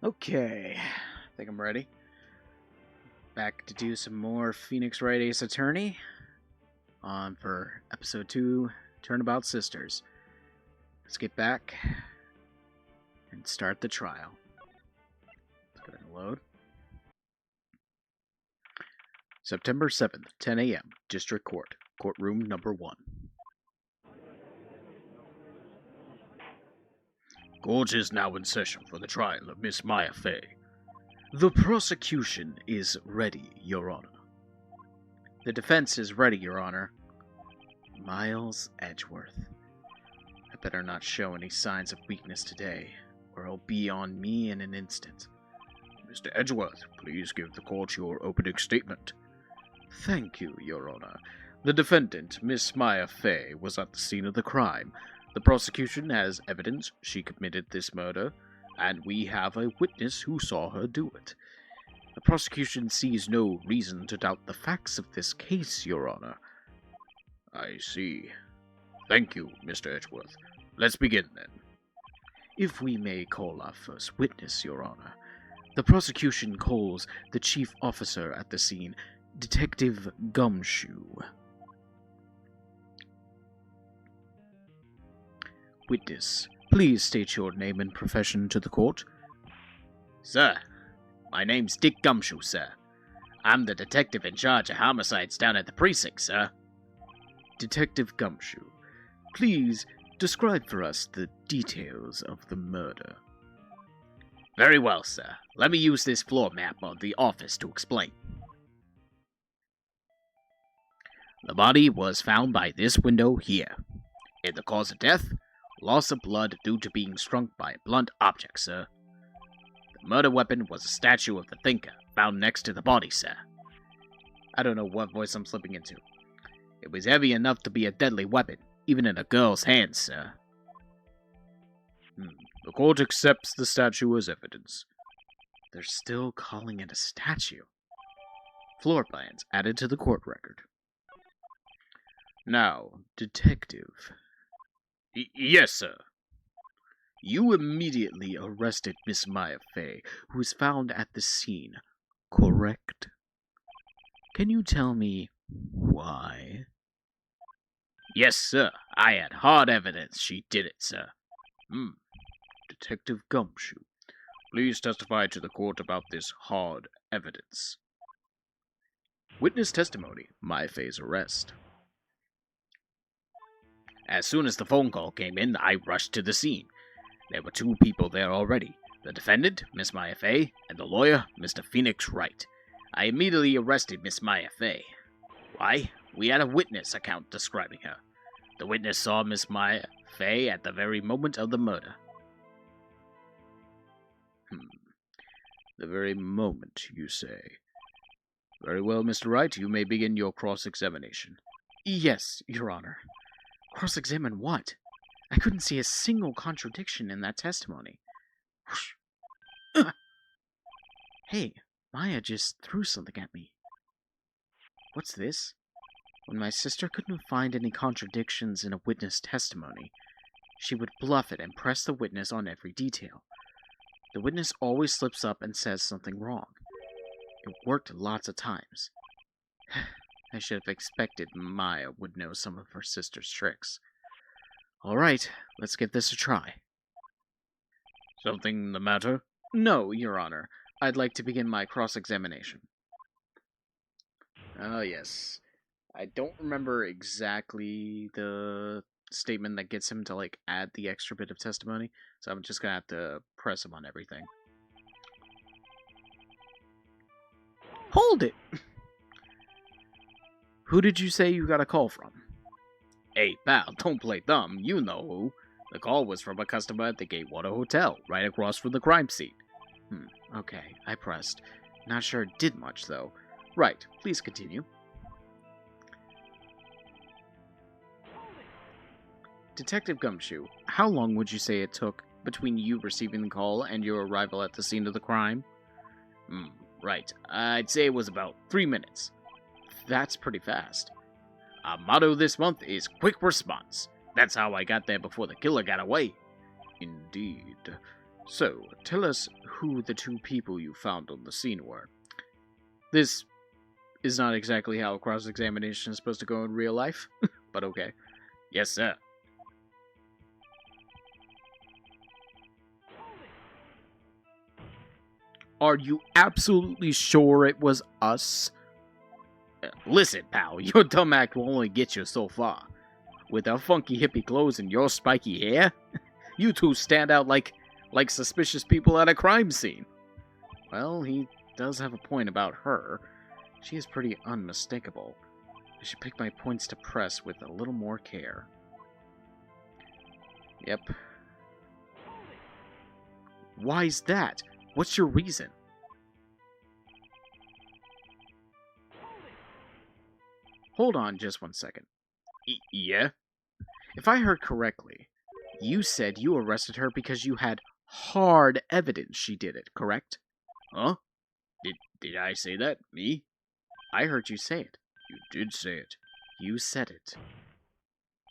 Okay, I think I'm ready. Back to do some more Phoenix Wright Ace Attorney. On for episode 2, Turnabout Sisters. Let's get back and start the trial. Let's go ahead and load. September 7th, 10 a.m., District Court, Courtroom Number 1. Court is now in session for the trial of Miss Maya Fey. The prosecution is ready, Your Honor. The defense is ready, Your Honor. Miles Edgeworth. I better not show any signs of weakness today, or he'll be on me in an instant. Mr. Edgeworth, please give the court your opening statement. Thank you, Your Honor. The defendant, Miss Maya Fey, was at the scene of the crime. The prosecution has evidence she committed this murder, and we have a witness who saw her do it. The prosecution sees no reason to doubt the facts of this case, Your Honor. I see. Thank you, Mr. Edgeworth. Let's begin, then. If we may call our first witness, Your Honor. The prosecution calls the chief officer at the scene, Detective Gumshoe. Witness, please state your name and profession to the court. Sir, my name's Dick Gumshoe, sir. I'm the detective in charge of homicides down at the precinct, sir. Detective Gumshoe, please describe for us the details of the murder. Very well, sir. Let me use this floor map of the office to explain. The body was found by this window here. In the cause of death, loss of blood due to being struck by a blunt object, sir. The murder weapon was a statue of the thinker found next to the body, sir. I don't know what voice I'm slipping into. It was heavy enough to be a deadly weapon, even in a girl's hands, sir. The court accepts the statue as evidence. They're still calling it a statue. Floor plans added to the court record. Now, Detective. Yes, sir. You immediately arrested Miss Maya Fey, who was found at the scene, correct? Can you tell me why? Yes, sir. I had hard evidence she did it, sir. Detective Gumshoe, please testify to the court about this hard evidence. Witness testimony, Maya Fey's arrest. As soon as the phone call came in, I rushed to the scene. There were 2 people there already. The defendant, Miss Maya Fey, and the lawyer, Mr. Phoenix Wright. I immediately arrested Miss Maya Fey. Why? We had a witness account describing her. The witness saw Miss Maya Fey at the very moment of the murder. The very moment, you say. Very well, Mr. Wright, you may begin your cross-examination. Yes, Your Honor. Cross-examine what? I couldn't see a single contradiction in that testimony. Hey, Maya just threw something at me. What's this? When my sister couldn't find any contradictions in a witness testimony, she would bluff it and press the witness on every detail. The witness always slips up and says something wrong. It worked lots of times. I should have expected Maya would know some of her sister's tricks. All right, let's give this a try. Something the matter? No, Your Honor. I'd like to begin my cross-examination. Oh, yes. I don't remember exactly the statement that gets him to, add the extra bit of testimony, so I'm just gonna have to press him on everything. Hold it! Who did you say you got a call from? Hey, pal, don't play dumb. You know who. The call was from a customer at the Gatewater Hotel, right across from the crime scene. Okay, I pressed. Not sure it did much, though. Right, please continue. Detective Gumshoe, how long would you say it took between you receiving the call and your arrival at the scene of the crime? Right. I'd say it was about 3 minutes. That's pretty fast. Our motto this month is quick response. That's how I got there before the killer got away. Indeed. So, tell us who the two people you found on the scene were. This is not exactly how a cross-examination is supposed to go in real life, but okay. Yes, sir. Are you absolutely sure it was us? Listen, pal, your dumb act will only get you so far. With our funky hippie clothes and your spiky hair, you two stand out like suspicious people at a crime scene. Well, he does have a point about her. She is pretty unmistakable. I should pick my points to press with a little more care. Yep. Why's that? What's your reason? Hold on just one second. Yeah? If I heard correctly, you said you arrested her because you had hard evidence she did it, correct? Huh? Did I say that? Me? I heard you say it. You did say it. You said it.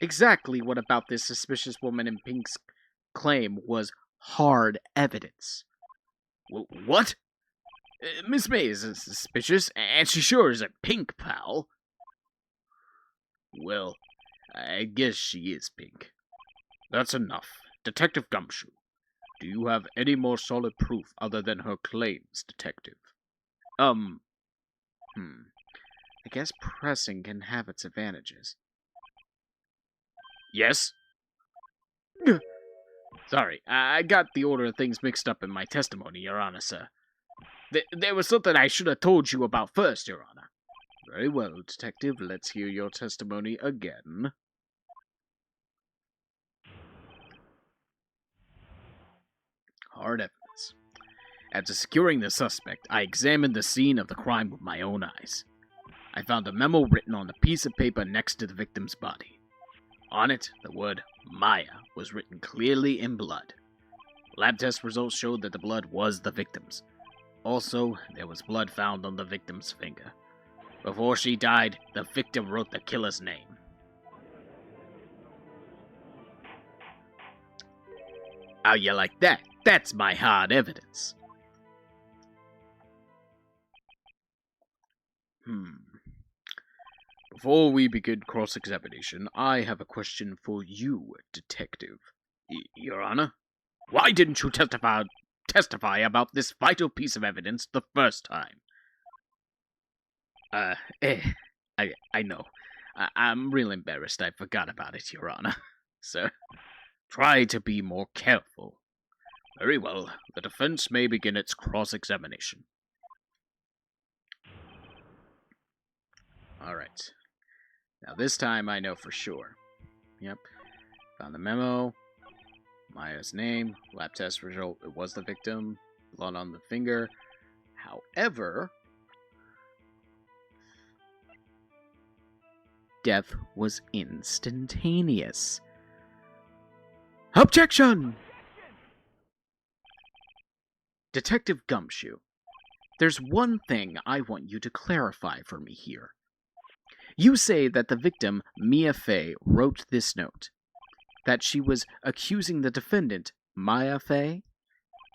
Exactly what about this suspicious woman in pink's claim was hard evidence? What? Miss May is suspicious, and she sure is a pink, pal. Well, I guess she is pink. That's enough. Detective Gumshoe, do you have any more solid proof other than her claims, detective? I guess pressing can have its advantages. Yes? Sorry, I got the order of things mixed up in my testimony, Your Honor, sir. There was something I should have told you about first, Your Honor. Very well, detective. Let's hear your testimony again. Hard evidence. After securing the suspect, I examined the scene of the crime with my own eyes. I found a memo written on a piece of paper next to the victim's body. On it, the word Maya was written clearly in blood. Lab test results showed that the blood was the victim's. Also, there was blood found on the victim's finger. Before she died, the victim wrote the killer's name. How you like that? That's my hard evidence. Before we begin cross-examination, I have a question for you, detective. Your Honor? Why didn't you testify about this vital piece of evidence the first time? I know. I'm real embarrassed I forgot about it, Your Honor. Sir, try to be more careful. Very well, the defense may begin its cross-examination. Alright. Now this time I know for sure. Yep. Found the memo. Maya's name. Lab test result. It was the victim. Blood on the finger. However, death was instantaneous. Objection! Detective Gumshoe, there's one thing I want you to clarify for me here. You say that the victim, Mia Fey, wrote this note. That she was accusing the defendant, Maya Fey?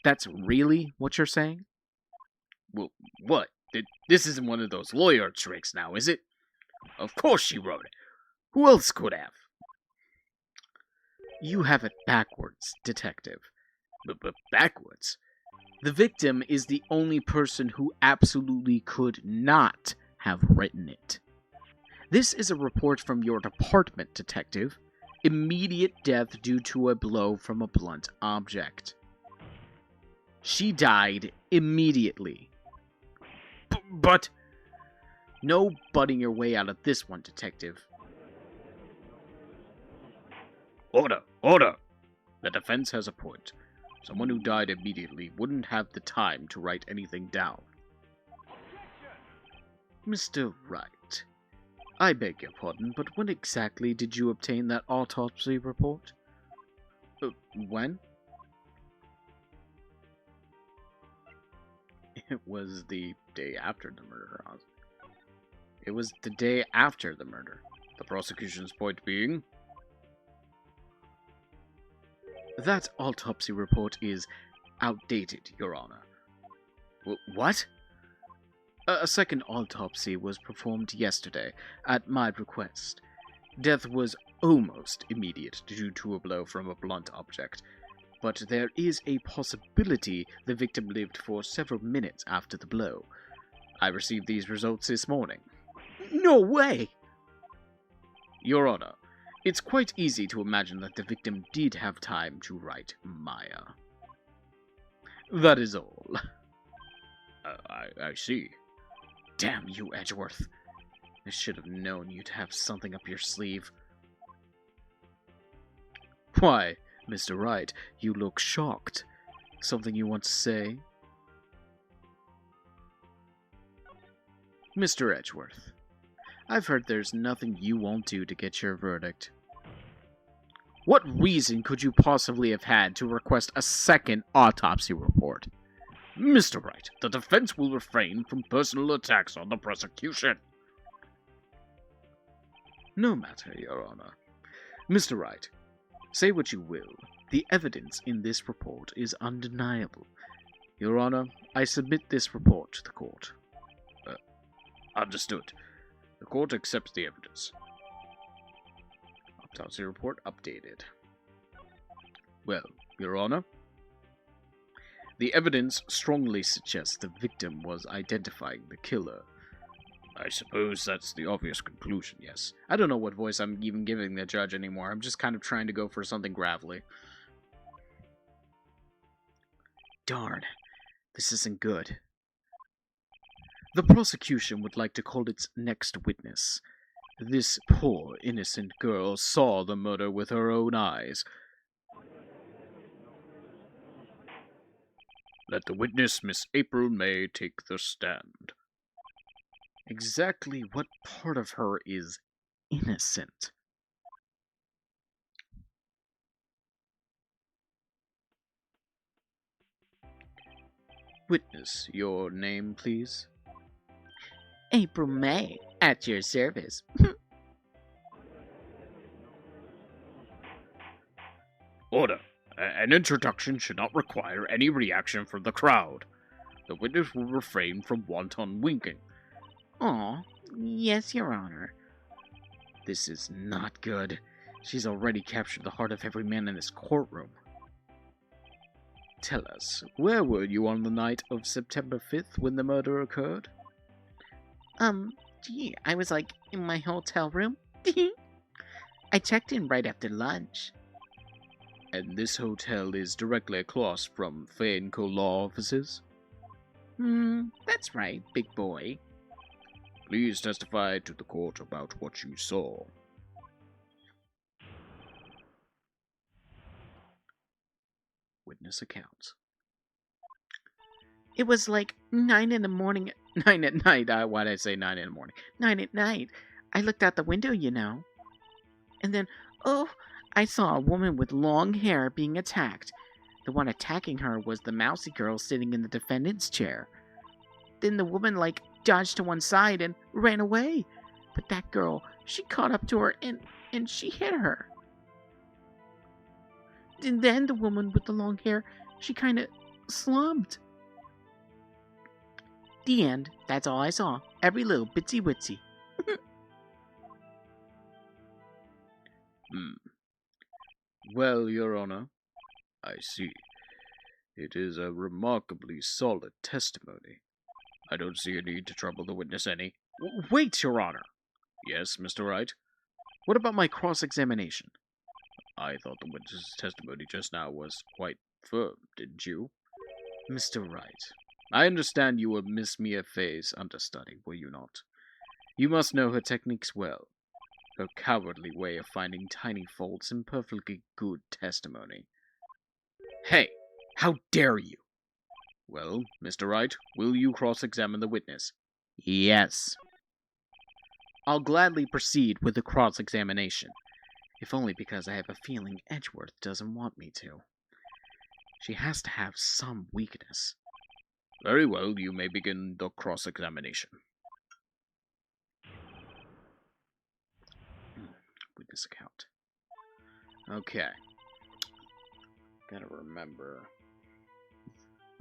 That's really what you're saying? Well, what? This isn't one of those lawyer tricks now, is it? Of course she wrote it. Who else could have? You have it backwards, detective. But backwards? The victim is the only person who absolutely could not have written it. This is a report from your department, detective. Immediate death due to a blow from a blunt object. She died immediately. But... No butting your way out of this one, detective. Order! Order! The defense has a point. Someone who died immediately wouldn't have the time to write anything down. Mr. Wright, I beg your pardon, but when exactly did you obtain that autopsy report? When? It was the day after the murder. It was the day after the murder. The prosecution's point being? That autopsy report is outdated, Your Honor. What? A second autopsy was performed yesterday, at my request. Death was almost immediate due to a blow from a blunt object, but there is a possibility the victim lived for several minutes after the blow. I received these results this morning. No way! Your Honor, it's quite easy to imagine that the victim did have time to write Maya. That is all. I see. Damn you, Edgeworth. I should have known you'd have something up your sleeve. Why, Mr. Wright, you look shocked. Something you want to say? Mr. Edgeworth, I've heard there's nothing you won't do to get your verdict. What reason could you possibly have had to request a second autopsy report? Mr. Wright, the defense will refrain from personal attacks on the prosecution. No matter, Your Honor. Mr. Wright, say what you will. The evidence in this report is undeniable. Your Honor, I submit this report to the court. Understood. The court accepts the evidence. Autopsy report updated. Well, Your Honor, the evidence strongly suggests the victim was identifying the killer. I suppose that's the obvious conclusion, yes. I don't know what voice I'm even giving the judge anymore. I'm just kind of trying to go for something gravelly. Darn, this isn't good. The prosecution would like to call its next witness. This poor, innocent girl saw the murder with her own eyes. Let the witness, Miss April May, take the stand. Exactly what part of her is innocent? Witness, your name, please? April May, at your service. Order. An introduction should not require any reaction from the crowd. The witness will refrain from wanton winking. Aw, yes, Your Honor. This is not good. She's already captured the heart of every man in this courtroom. Tell us, where were you on the night of September 5th when the murder occurred? I was like in my hotel room. I checked in right after lunch. And this hotel is directly across from Fayeco Law offices? That's right, big boy. Please testify to the court about what you saw. Witness account. It was like 9 in the morning. 9 at night. Why did I say 9 in the morning? 9 at night. I looked out the window, you know. And then, I saw a woman with long hair being attacked. The one attacking her was the mousy girl sitting in the defendant's chair. Then the woman, dodged to one side and ran away. But that girl, she caught up to her and she hit her. And then the woman with the long hair, she kind of slumped. The end. That's all I saw. Every little bitsy witsy. Well, Your Honor, I see. It is a remarkably solid testimony. I don't see a need to trouble the witness any. Wait, Your Honor. Yes, Mr. Wright? What about my cross-examination? I thought the witness's testimony just now was quite firm, didn't you? Mr. Wright, I understand you were Miss Mia Fey's understudy, were you not? You must know her techniques well. Her cowardly way of finding tiny faults in perfectly good testimony. Hey, how dare you? Well, Mr. Wright, will you cross-examine the witness? Yes. I'll gladly proceed with the cross-examination, if only because I have a feeling Edgeworth doesn't want me to. She has to have some weakness. Very well, you may begin the cross-examination. Witness account. Okay. Gotta remember.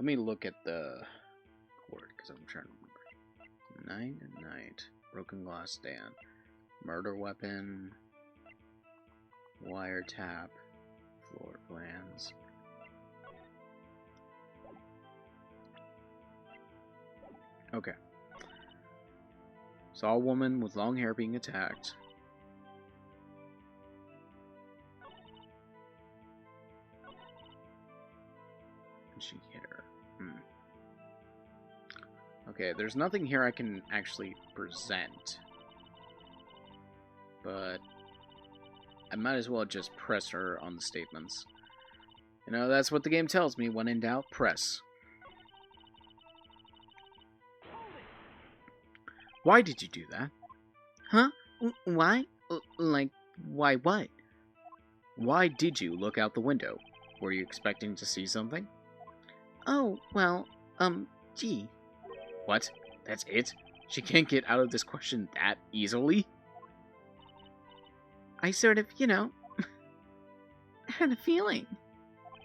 Let me look at the word, because I'm trying to remember. Night. Broken glass stand. Murder weapon. Wiretap. Floor plans. Okay. Saw a woman with long hair being attacked. And she hit her. Okay, there's nothing here I can actually present. But I might as well just press her on the statements. You know, that's what the game tells me. When in doubt, press. Why did you do that? Huh? Why? Like, why what? Why did you look out the window? Were you expecting to see something? Oh, well, gee. What? That's it? She can't get out of this question that easily? I sort of, had a feeling.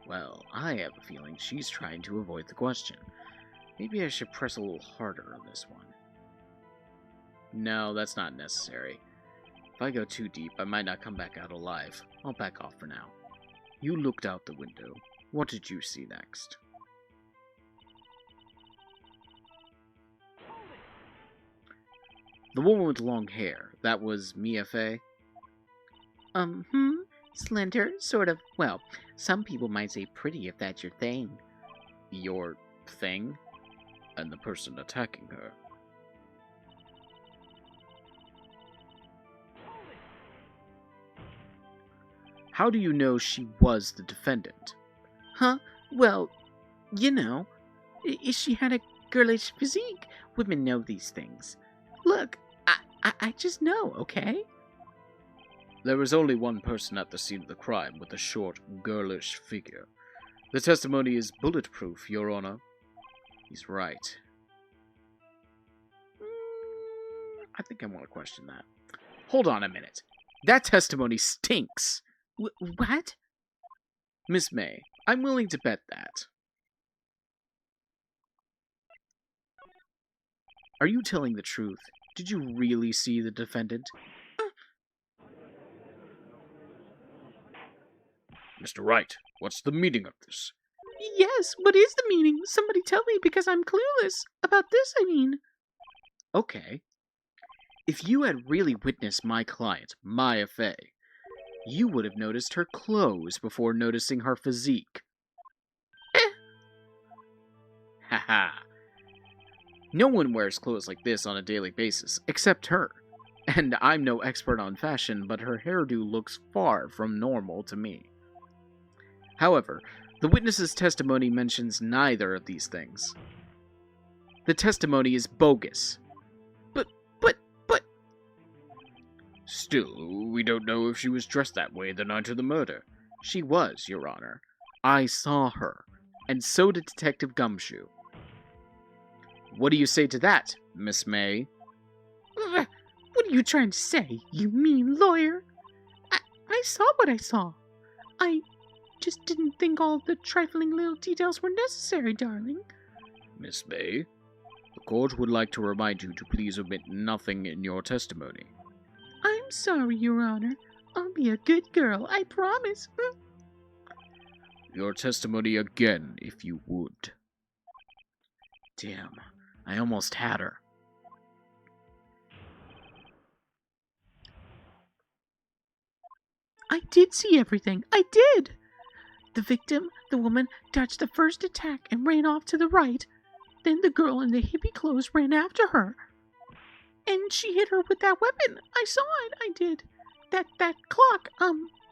Well, I have a feeling she's trying to avoid the question. Maybe I should press a little harder on this one. No, that's not necessary. If I go too deep, I might not come back out alive. I'll back off for now. You looked out the window. What did you see next? The woman with long hair. That was Mia Fey? Slender, sort of, well, some people might say pretty if that's your thing. Your thing? And the person attacking her. How do you know she was the defendant? Huh? Well, she had a girlish physique. Women know these things. Look, I just know, okay? There was only one person at the scene of the crime with a short, girlish figure. The testimony is bulletproof, Your Honor. He's right. I think I want to question that. Hold on a minute. That testimony stinks. What? Miss May, I'm willing to bet that. Are you telling the truth? Did you really see the defendant? Mr. Wright, what's the meaning of this? Yes, what is the meaning? Somebody tell me, because I'm clueless. About this, I mean. Okay. If you had really witnessed my client, Maya Fey, you would have noticed her clothes before noticing her physique. Haha. No one wears clothes like this on a daily basis, except her. And I'm no expert on fashion, but her hairdo looks far from normal to me. However, the witness's testimony mentions neither of these things. The testimony is bogus. But... Still, we don't know if she was dressed that way the night of the murder. She was, Your Honor. I saw her, and so did Detective Gumshoe. What do you say to that, Miss May? What are you trying to say, you mean lawyer? I saw what I saw. I just didn't think all the trifling little details were necessary, darling. Miss May, the court would like to remind you to please omit nothing in your testimony. I'm sorry, Your Honor. I'll be a good girl, I promise. Your testimony again, if you would. Damn, I almost had her. I did see everything. I did. The victim, the woman, dodged the first attack and ran off to the right. Then the girl in the hippie clothes ran after her. And she hit her with that weapon. I saw it. I did. That clock,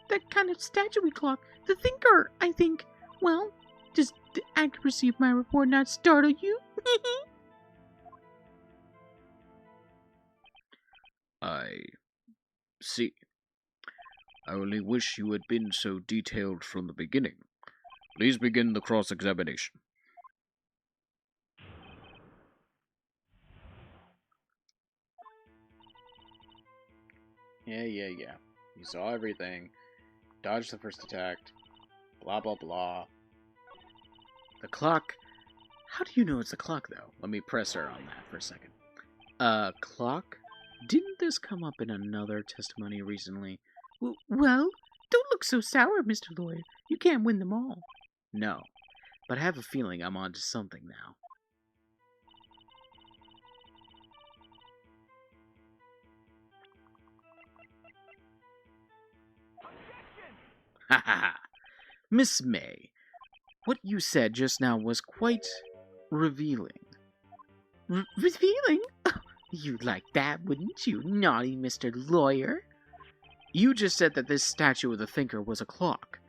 that kind of statuey clock. The thinker, I think. Well, does the accuracy of my report not startle you? I see. I only wish you had been so detailed from the beginning. Please begin the cross-examination. Yeah. You saw everything. Dodged the first attack. Blah, blah, blah. The clock... How do you know it's a clock, though? Let me press her on that for a second. Clock? Didn't this come up in another testimony recently? Well, don't look so sour, Mr. Lawyer. You can't win them all. No, but I have a feeling I'm onto something now. Ha ha ha! Miss May, what you said just now was quite revealing. Revealing? You'd like that, wouldn't you, naughty Mr. Lawyer? You just said that this statue of the thinker was a clock,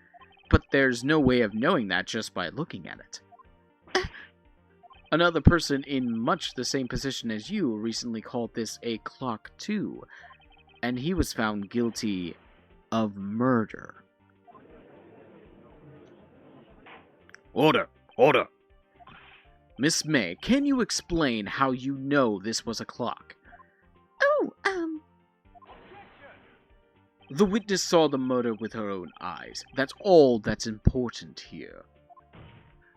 but there's no way of knowing that just by looking at it. Another person in much the same position as you recently called this a clock too, and he was found guilty of murder. Order! Order! Miss May, can you explain how you know this was a clock? The witness saw the murder with her own eyes. That's all that's important here.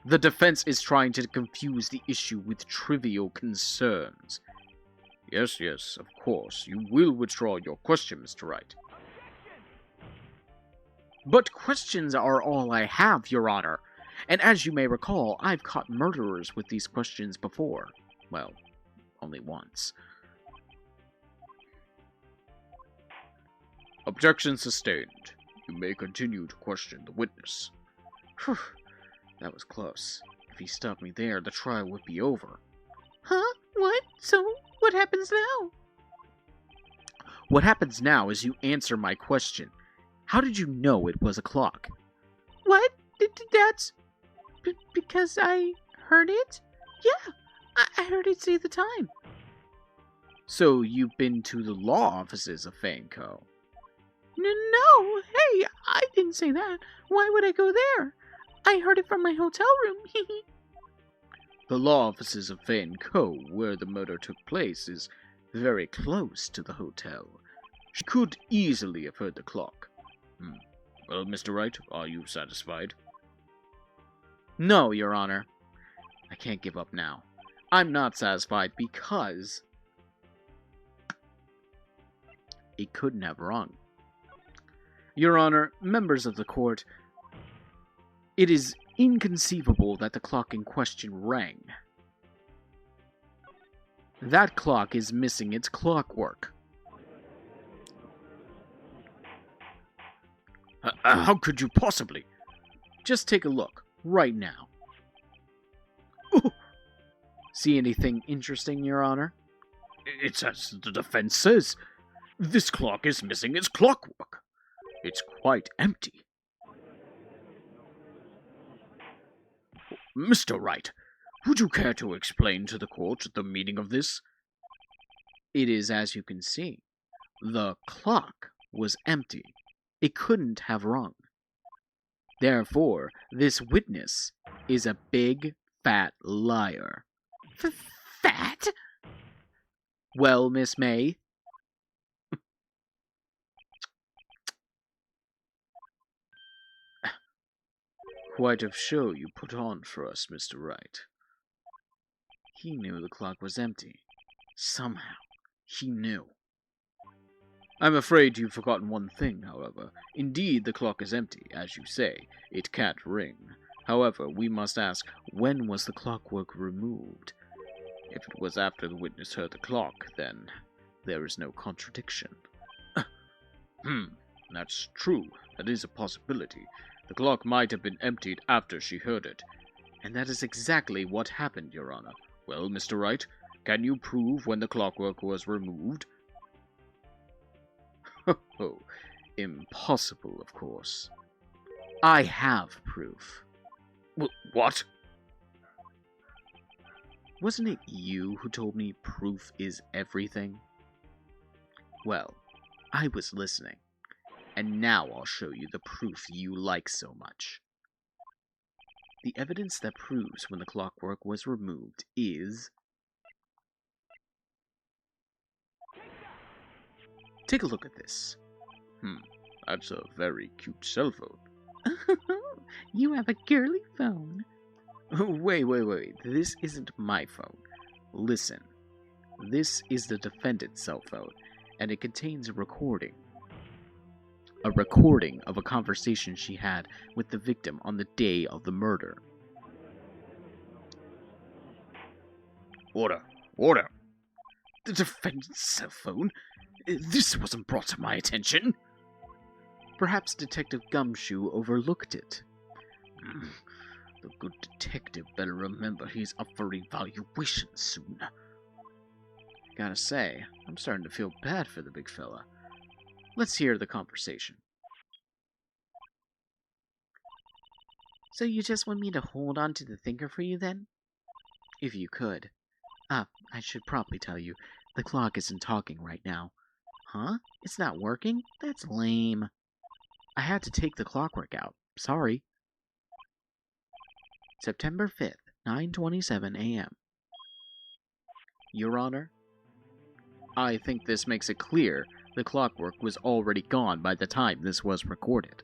The defense is trying to confuse the issue with trivial concerns. Yes, of course. You will withdraw your question, Mr. Wright. But questions are all I have, Your Honor. And as you may recall, I've caught murderers with these questions before. Well, only once. Objection sustained. You may continue to question the witness. Whew, that was close. If he stopped me there, the trial would be over. Huh? What? So, what happens now? What happens now is you answer my question. How did you know it was a clock? What? That's... because I heard it? Yeah, I heard it say the time. So you've been to the law offices of Fane Co. No, hey, I didn't say that. Why would I go there? I heard it from my hotel room. The law offices of Fane Co., where the murder took place, is very close to the hotel. She could easily have heard the clock. Well, Mr. Wright, are you satisfied? No, Your Honor. I can't give up now. I'm not satisfied because it couldn't have rung. Your Honor, members of the court, it is inconceivable that the clock in question rang. That clock is missing its clockwork. How could you possibly? Just take a look, right now. Ooh. See anything interesting, Your Honor? It's as the defense says. This clock is missing its clockwork. It's quite empty. Mr. Wright, would you care to explain to the court the meaning of this? It is as you can see. The clock was empty. It couldn't have rung. Therefore, this witness is a big, fat liar. Fat? Well, Miss May? Quite a show you put on for us, Mr. Wright. He knew the clock was empty. Somehow, he knew. I'm afraid you've forgotten one thing, however. Indeed, the clock is empty, as you say. It can't ring. However, we must ask, when was the clockwork removed? If it was after the witness heard the clock, then there is no contradiction. That's true. That is a possibility. The clock might have been emptied after she heard it. And that is exactly what happened, Your Honor. Well, Mr. Wright, can you prove when the clockwork was removed? Oh, impossible, of course. I have proof. What? Wasn't it you who told me proof is everything? Well, I was listening. And now I'll show you the proof you like so much. The evidence that proves when the clockwork was removed is... Take a look at this. That's a very cute cell phone. You have a girly phone. Wait. This isn't my phone. Listen. This is the defendant's cell phone, and it contains a recording. A recording of a conversation she had with the victim on the day of the murder. Order! The defendant's cell phone? This wasn't brought to my attention. Perhaps Detective Gumshoe overlooked it. The good detective better remember he's up for evaluation soon. Gotta say, I'm starting to feel bad for the big fella. Let's hear the conversation. So you just want me to hold on to the thinker for you then? If you could. I should probably tell you, the clock isn't talking right now. Huh? It's not working? That's lame. I had to take the clockwork out. Sorry. September 5th, 9:27 a.m. Your Honor, I think this makes it clear the clockwork was already gone by the time this was recorded.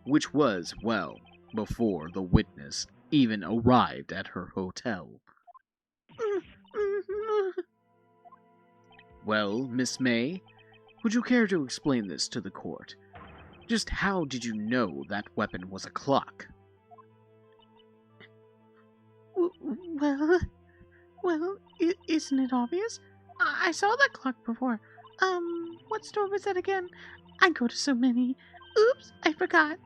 Which was, well, before the witness even arrived at her hotel. Well, Miss May, would you care to explain this to the court? Just how did you know that weapon was a clock? Well, isn't it obvious? I saw that clock before. What store was that again? I go to so many. Oops, I forgot.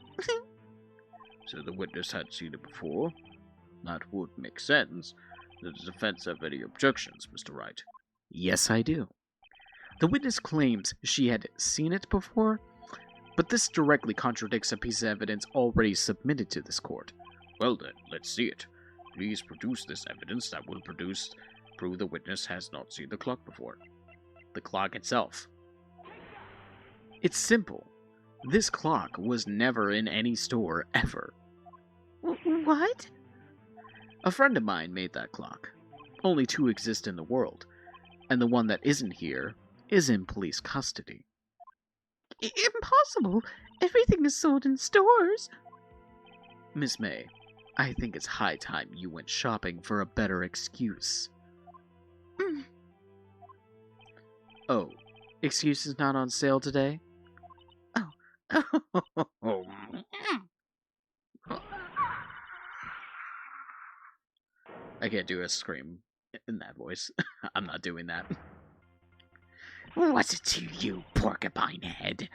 So the witness had seen it before? That would make sense. Does the defense have any objections, Mr. Wright? Yes, I do. The witness claims she had seen it before, but this directly contradicts a piece of evidence already submitted to this court. Well then, let's see it. Please produce this evidence that will prove the witness has not seen the clock before. The clock itself. It's simple. This clock was never in any store ever. What? A friend of mine made that clock. Only 2 exist in the world, and the one that isn't here is in police custody. Impossible! Everything is sold in stores. Miss May, I think it's high time you went shopping for a better excuse. Oh, excuse is not on sale today? Oh. I can't do a scream in that voice. I'm not doing that. What's it to you, porcupine head?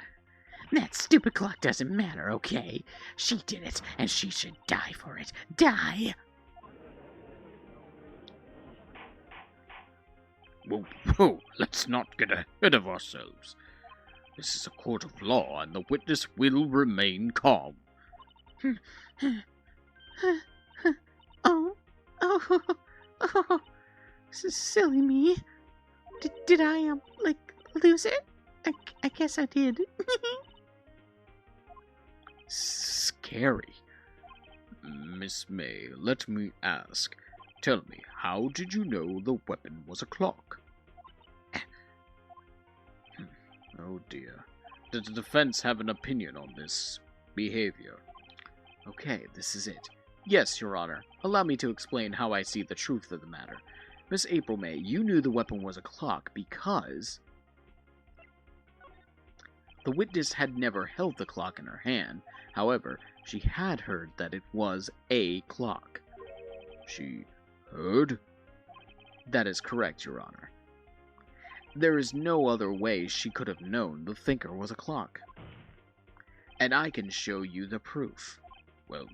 That stupid clock doesn't matter, okay? She did it, and she should die for it. Die! Whoa, let's not get ahead of ourselves. This is a court of law, and the witness will remain calm. Oh, silly me. Did I, lose it? I guess I did. Scary. Miss May, let me ask. Tell me, how did you know the weapon was a clock? Oh dear. Does the defense have an opinion on this behavior? Okay, this is it. Yes, Your Honor. Allow me to explain how I see the truth of the matter. Miss April May, you knew the weapon was a clock because the witness had never held the clock in her hand. However, she had heard that it was a clock. She heard? That is correct, Your Honor. There is no other way she could have known the thinker was a clock. And I can show you the proof. Well,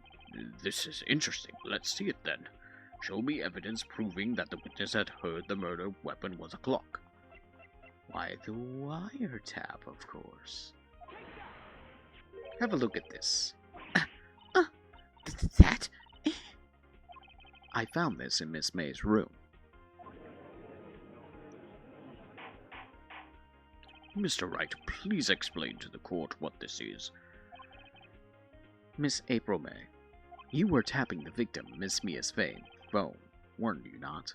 this is interesting. Let's see it then. Show me evidence proving that the witness had heard the murder weapon was a clock. Why, the wiretap, of course. Have a look at this. That? I found this in Miss May's room. Mr. Wright, please explain to the court what this is. Miss April May, you were tapping the victim, Miss Mia's phone, weren't you not?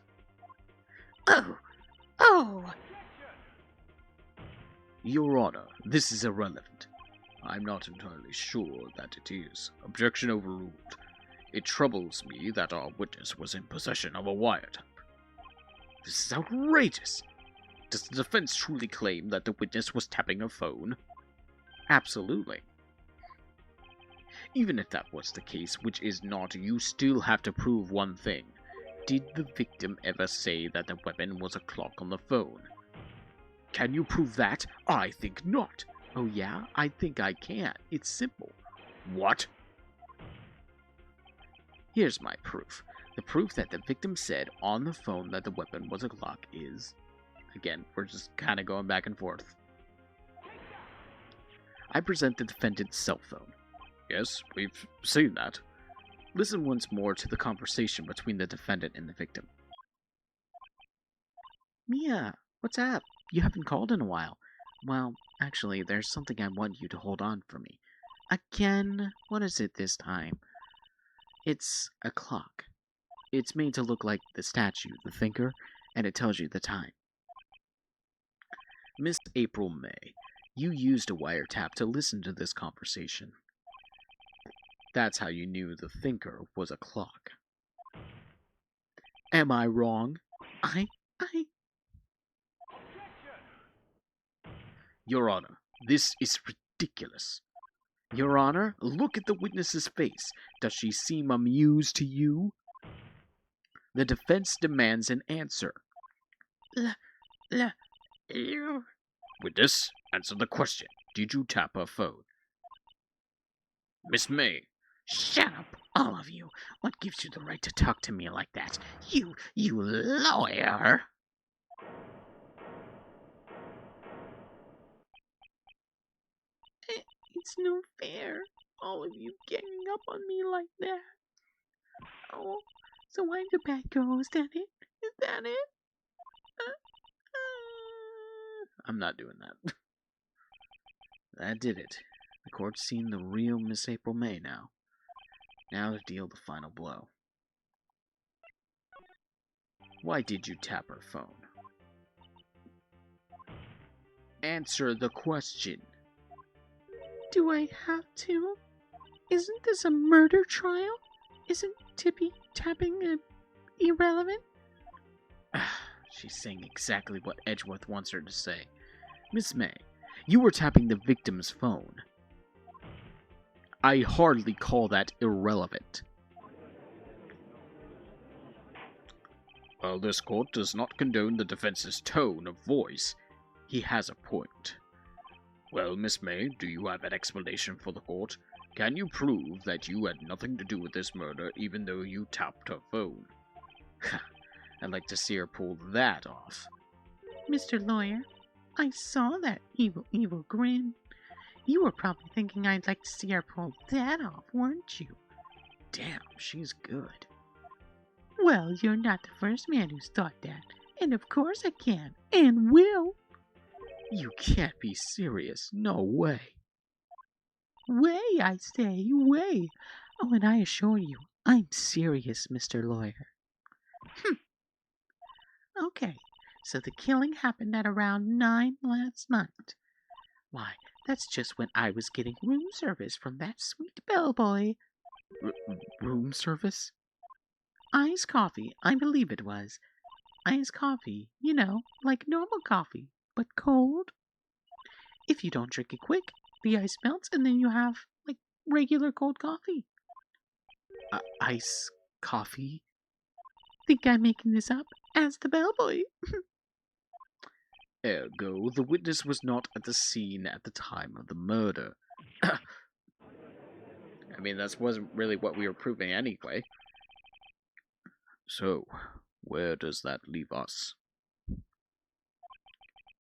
Oh! Your Honor, this is irrelevant. I'm not entirely sure that it is. Objection overruled. It troubles me that our witness was in possession of a wiretap. This is outrageous! Does the defense truly claim that the witness was tapping her phone? Absolutely. Even if that was the case, which is not, you still have to prove one thing. Did the victim ever say that the weapon was a clock on the phone? Can you prove that? I think not. Oh yeah? I think I can. It's simple. What? Here's my proof. The proof that the victim said on the phone that the weapon was a clock is... Again, we're just kind of going back and forth. I present the defendant's cell phone. Yes, we've seen that. Listen once more to the conversation between the defendant and the victim. Mia, what's up? You haven't called in a while. Well, actually, there's something I want you to hold on for me. Again? What is it this time? It's a clock. It's made to look like the statue, the thinker, and it tells you the time. Miss April May, you used a wiretap to listen to this conversation. That's how you knew the thinker was a clock. Am I wrong? Your Honor, this is ridiculous. Your Honor, look at the witness's face. Does she seem amused to you? The defense demands an answer. Witness, answer the question. Did you tap her phone? Miss May. Shut up, all of you. What gives you the right to talk to me like that? You lawyer! It's no fair. All of you ganging up on me like that. Oh, so I'm the bad girl, is that it? Is that it? I'm not doing that. That did it. The court's seen the real Miss April May now. Now to deal the final blow. Why did you tap her phone? Answer the question. Do I have to? Isn't this a murder trial? Isn't tapping irrelevant? She's saying exactly what Edgeworth wants her to say. Miss May, you were tapping the victim's phone. I hardly call that irrelevant. While this court does not condone the defense's tone of voice, he has a point. Well, Miss May, do you have an explanation for the court? Can you prove that you had nothing to do with this murder even though you tapped her phone? I'd like to see her pull that off. Mr. Lawyer, I saw that evil grin. You were probably thinking I'd like to see her pull that off, weren't you? Damn, she's good. Well, you're not the first man who's thought that. And of course I can, and will. You can't be serious. No way. Way, I say, way. Oh, and I assure you, I'm serious, Mr. Lawyer. Okay, so the killing happened at around 9 last night. Why, that's just when I was getting room service from that sweet bellboy. Room service? Iced coffee, I believe it was. Iced coffee, you know, like normal coffee, but cold. If you don't drink it quick, the ice melts and then you have, like, regular cold coffee. Ice coffee? Think I'm making this up? As the bellboy. Ergo, the witness was not at the scene at the time of the murder. I mean, that wasn't really what we were proving anyway. So, where does that leave us?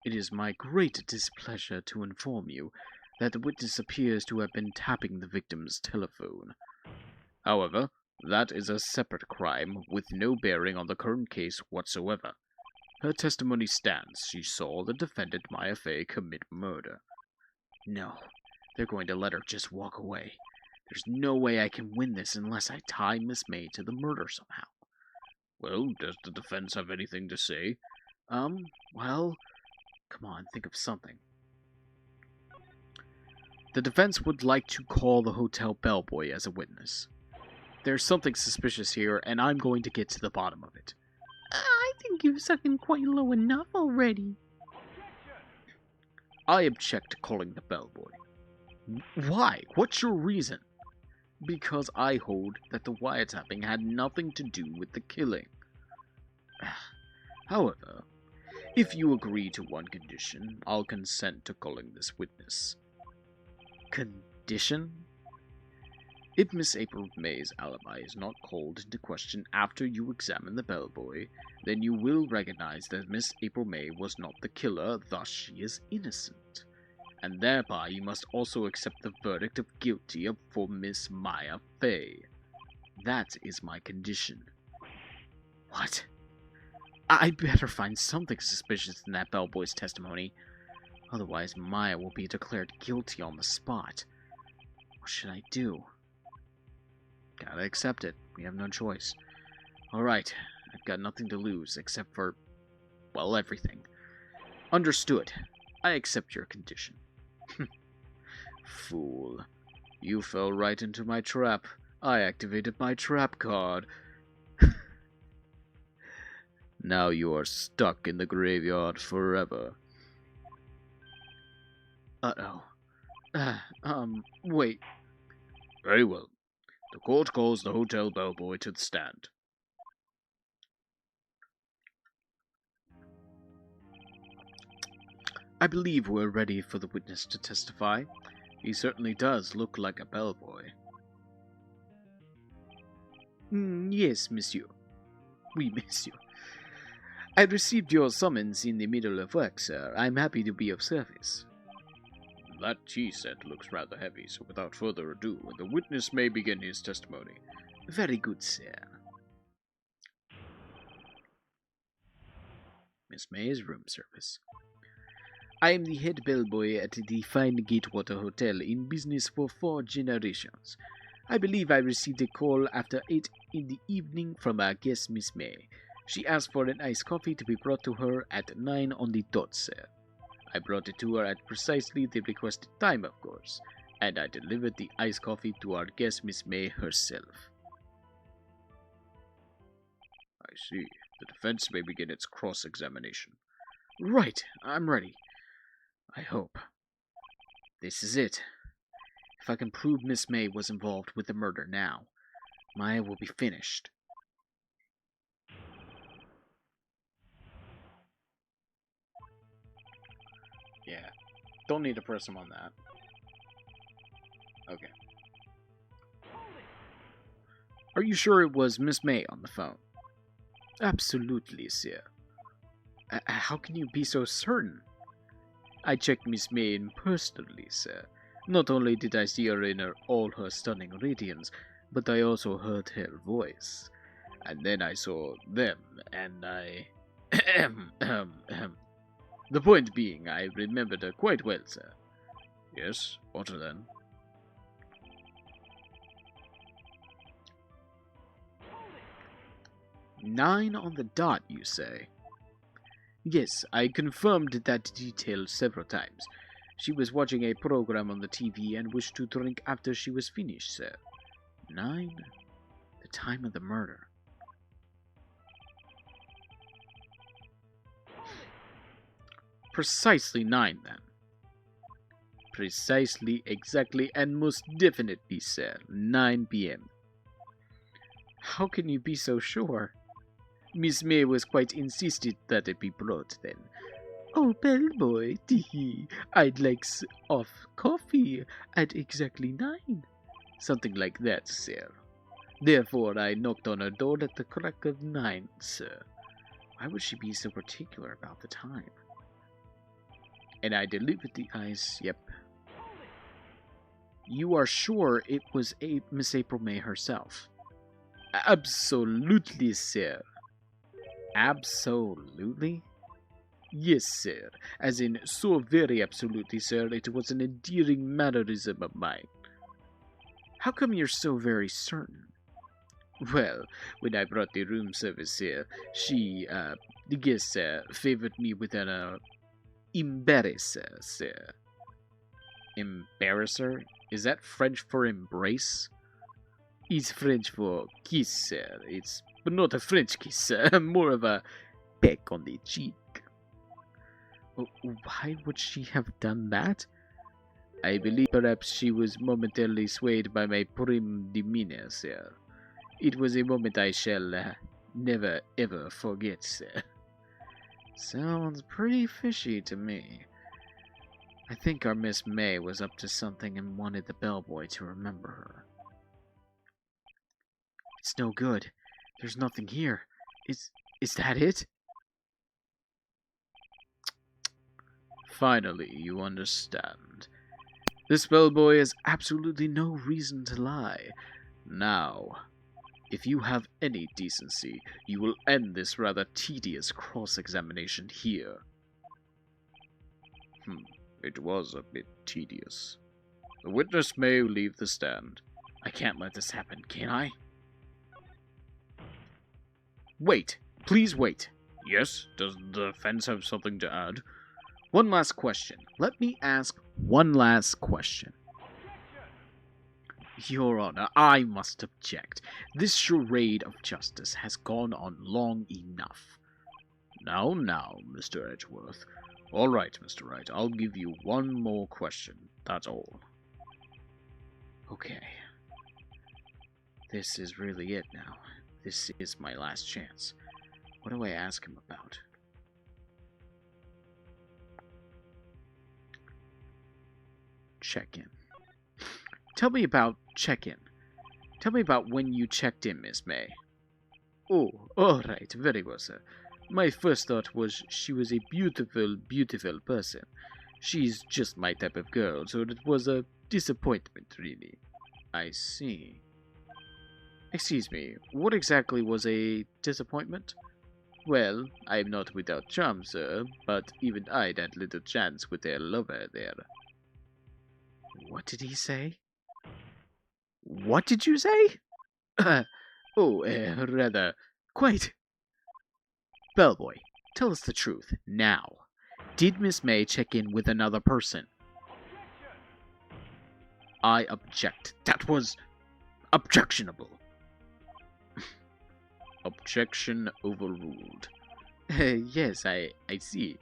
It is my great displeasure to inform you that the witness appears to have been tapping the victim's telephone. However, that is a separate crime with no bearing on the current case whatsoever. Her testimony stands. She saw the defendant Maya Fey commit murder. No, they're going to let her just walk away. There's no way I can win this unless I tie Miss May to the murder somehow. Well, does the defense have anything to say? Well, come on, think of something. The defense would like to call the hotel bellboy as a witness. There's something suspicious here, and I'm going to get to the bottom of it. I think you've sucking quite low enough already. I object to calling the bellboy. Why? What's your reason? Because I hold that the wiretapping had nothing to do with the killing. However, if you agree to one condition, I'll consent to calling this witness. Condition? If Miss April May's alibi is not called into question after you examine the bellboy, then you will recognize that Miss April May was not the killer, thus she is innocent. And thereby you must also accept the verdict of guilty for Miss Maya Fey. That is my condition. What? I better find something suspicious in that bellboy's testimony. Otherwise, Maya will be declared guilty on the spot. What should I do? Gotta accept it. We have no choice. Alright, I've got nothing to lose except for, well, everything. Understood. I accept your condition. Fool. You fell right into my trap. I activated my trap card. Now you are stuck in the graveyard forever. Uh-oh. Wait. Very well. The court calls the hotel bellboy to the stand. I believe we're ready for the witness to testify. He certainly does look like a bellboy. Yes, monsieur. We miss you. I received your summons in the middle of work, sir. I'm happy to be of service. That tea set looks rather heavy, so without further ado, the witness may begin his testimony. Very good, sir. Miss May's room service. I am the head bellboy at the fine Gatewater Hotel, in business for 4 generations. I believe I received a call after 8 in the evening from our guest, Miss May. She asked for an iced coffee to be brought to her at 9 on the dot, sir. I brought it to her at precisely the requested time, of course, and I delivered the iced coffee to our guest, Miss May herself. I see. The defense may begin its cross-examination. Right, I'm ready. I hope. This is it. If I can prove Miss May was involved with the murder now, Maya will be finished. Yeah, don't need to press him on that. Okay. Are you sure it was Miss May on the phone? Absolutely, sir. How can you be so certain? I checked Miss May in personally, sir. Not only did I see her in all her stunning radiance, but I also heard her voice. And then I saw them, and I... The point being, I remembered her quite well, sir. Yes, what then? "9 on the dot, you say?" Yes, I confirmed that detail several times. She was watching a program on the TV and wished to drink after she was finished, sir. 9? The time of the murder. Precisely 9, then. Precisely, exactly, and most definitely, sir. 9 p.m. How can you be so sure? Miss May was quite insistent that it be brought then. Oh, bellboy, tee, I'd like off coffee at exactly 9. Something like that, sir. Therefore, I knocked on her door at the crack of 9, sir. Why would she be so particular about the time? And I delivered the ice, yep. You are sure it was Miss April May herself? Absolutely, sir. Absolutely? Yes, sir. As in, so very absolutely, sir, it was an endearing mannerism of mine. How come you're so very certain? Well, when I brought the room service here, she, the guest, favored me with an, embarrasser, sir. Embarrasser? Is that French for embrace? It's French for kiss, sir. It's but not a French kiss, sir. More of a peck on the cheek. Why would she have done that? I believe perhaps she was momentarily swayed by my prim demeanor, sir. It was a moment I shall never ever forget, sir. Sounds pretty fishy to me. I think our Miss May was up to something and wanted the bellboy to remember her. It's no good. There's nothing here. Is that it? Finally, you understand. This bellboy has absolutely no reason to lie. Now, if you have any decency, you will end this rather tedious cross-examination here. It was a bit tedious. The witness may leave the stand. I can't let this happen, can I? Wait. Please wait. Yes? Does the defense have something to add? One last question. Let me ask one last question. Your Honor, I must object. This charade of justice has gone on long enough. Now, Mr. Edgeworth. All right, Mr. Wright, I'll give you one more question. That's all. Okay. This is really it now. This is my last chance. What do I ask him about? Check-in. Tell me about check-in. Tell me about when you checked in, Miss May. Oh, all right, very well, sir. My first thought was she was a beautiful, beautiful person. She's just my type of girl, so it was a disappointment, really. I see. Excuse me, what exactly was a disappointment? Well, I'm not without charm, sir, but even I'd had little chance with their lover there. What did he say? What did you say? Rather, quite. Bellboy, tell us the truth, now. Did Miss May check in with another person? I object. That was objectionable. Objection overruled. Yes, I see.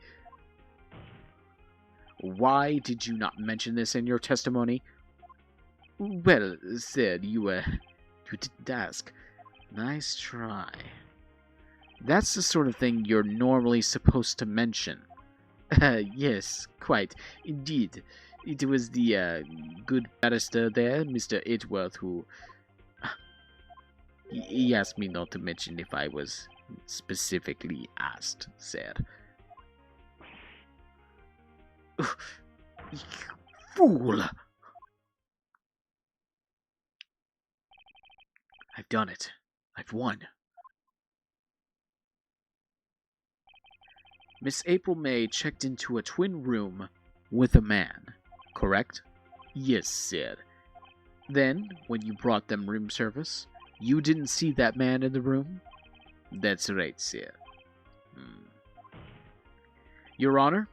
Why did you not mention this in your testimony? Well, sir, you didn't ask. Nice try. That's the sort of thing you're normally supposed to mention. Yes, quite. Indeed. It was the, good barrister there, Mr. Edgeworth, who... He asked me not to mention if I was specifically asked, sir. You fool! I've done it. I've won. Miss April May checked into a twin room with a man, correct? Yes, sir. Then, when you brought them room service, you didn't see that man in the room? That's right, sir. Your Honor,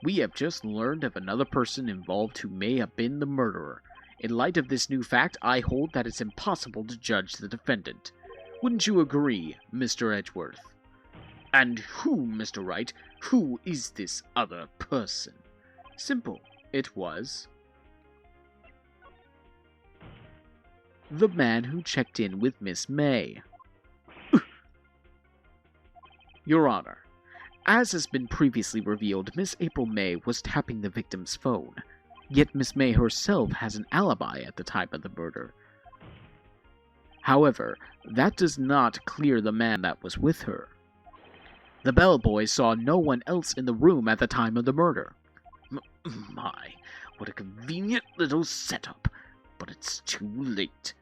we have just learned of another person involved who may have been the murderer. In light of this new fact, I hold that it's impossible to judge the defendant. Wouldn't you agree, Mr. Edgeworth? And who, Mr. Wright, who is this other person? Simple. It was the man who checked in with Miss May. Your Honor, as has been previously revealed, Miss April May was tapping the victim's phone. Yet Miss May herself has an alibi at the time of the murder. However, that does not clear the man that was with her. The bellboy saw no one else in the room at the time of the murder. My, what a convenient little setup. But it's too late.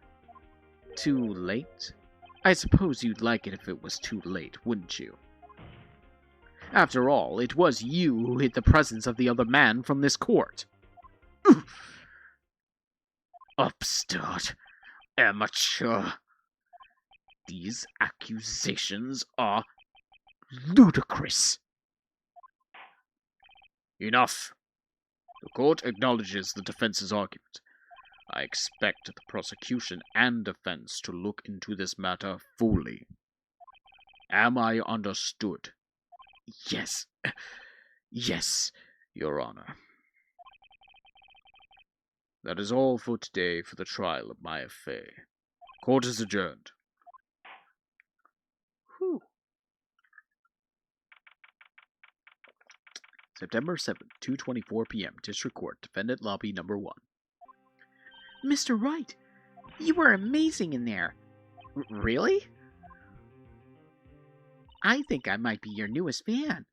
Too late? I suppose you'd like it if it was too late, wouldn't you? After all, it was you who hid the presence of the other man from this court. Upstart. Amateur. These accusations are ludicrous. Enough. The court acknowledges the defense's argument. I expect the prosecution and defense to look into this matter fully. Am I understood? Yes. Yes, Your Honor. That is all for today for the trial of Maya Fey. Court is adjourned. Whew. September 7th, 2:24 p.m. District Court, Defendant Lobby Number 1. Mr. Wright, you were amazing in there. Really? I think I might be your newest fan.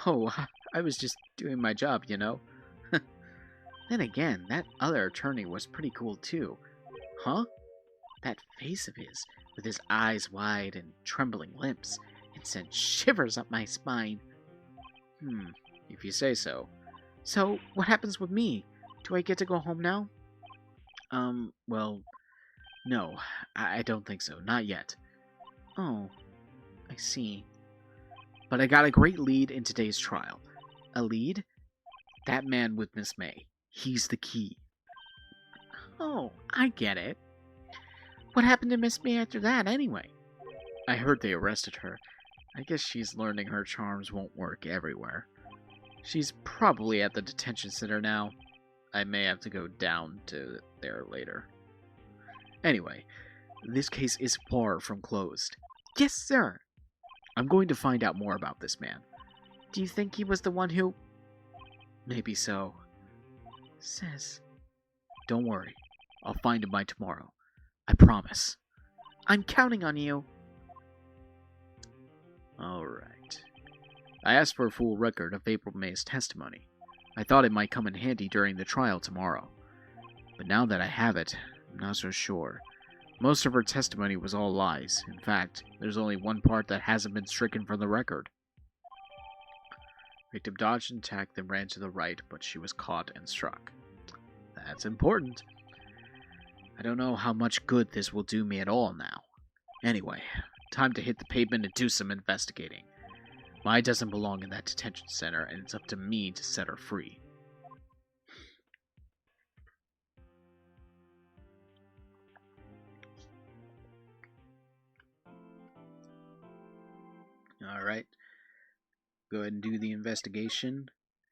Oh, I was just doing my job, you know. Then again, that other attorney was pretty cool too. Huh? That face of his, with his eyes wide and trembling lips, it sent shivers up my spine. If you say so. So, what happens with me? Do I get to go home now? Well, no, I don't think so. Not yet. Oh, I see. But I got a great lead in today's trial. A lead? That man with Miss May. He's the key. Oh, I get it. What happened to Miss May after that, anyway? I heard they arrested her. I guess she's learning her charms won't work everywhere. She's probably at the detention center now. I may have to go down to there later. Anyway, this case is far from closed. Yes, sir. I'm going to find out more about this man. Do you think he was the one who... Maybe so. Says... Don't worry. I'll find him by tomorrow. I promise. I'm counting on you. Alright. I asked for a full record of April May's testimony. I thought it might come in handy during the trial tomorrow. But now that I have it, I'm not so sure. Most of her testimony was all lies. In fact, there's only one part that hasn't been stricken from the record. Victim dodged an attack, then ran to the right, but she was caught and struck. That's important. I don't know how much good this will do me at all now. Anyway, time to hit the pavement and do some investigating. Mai doesn't belong in that detention center, and it's up to me to set her free. Alright. Go ahead and do the investigation,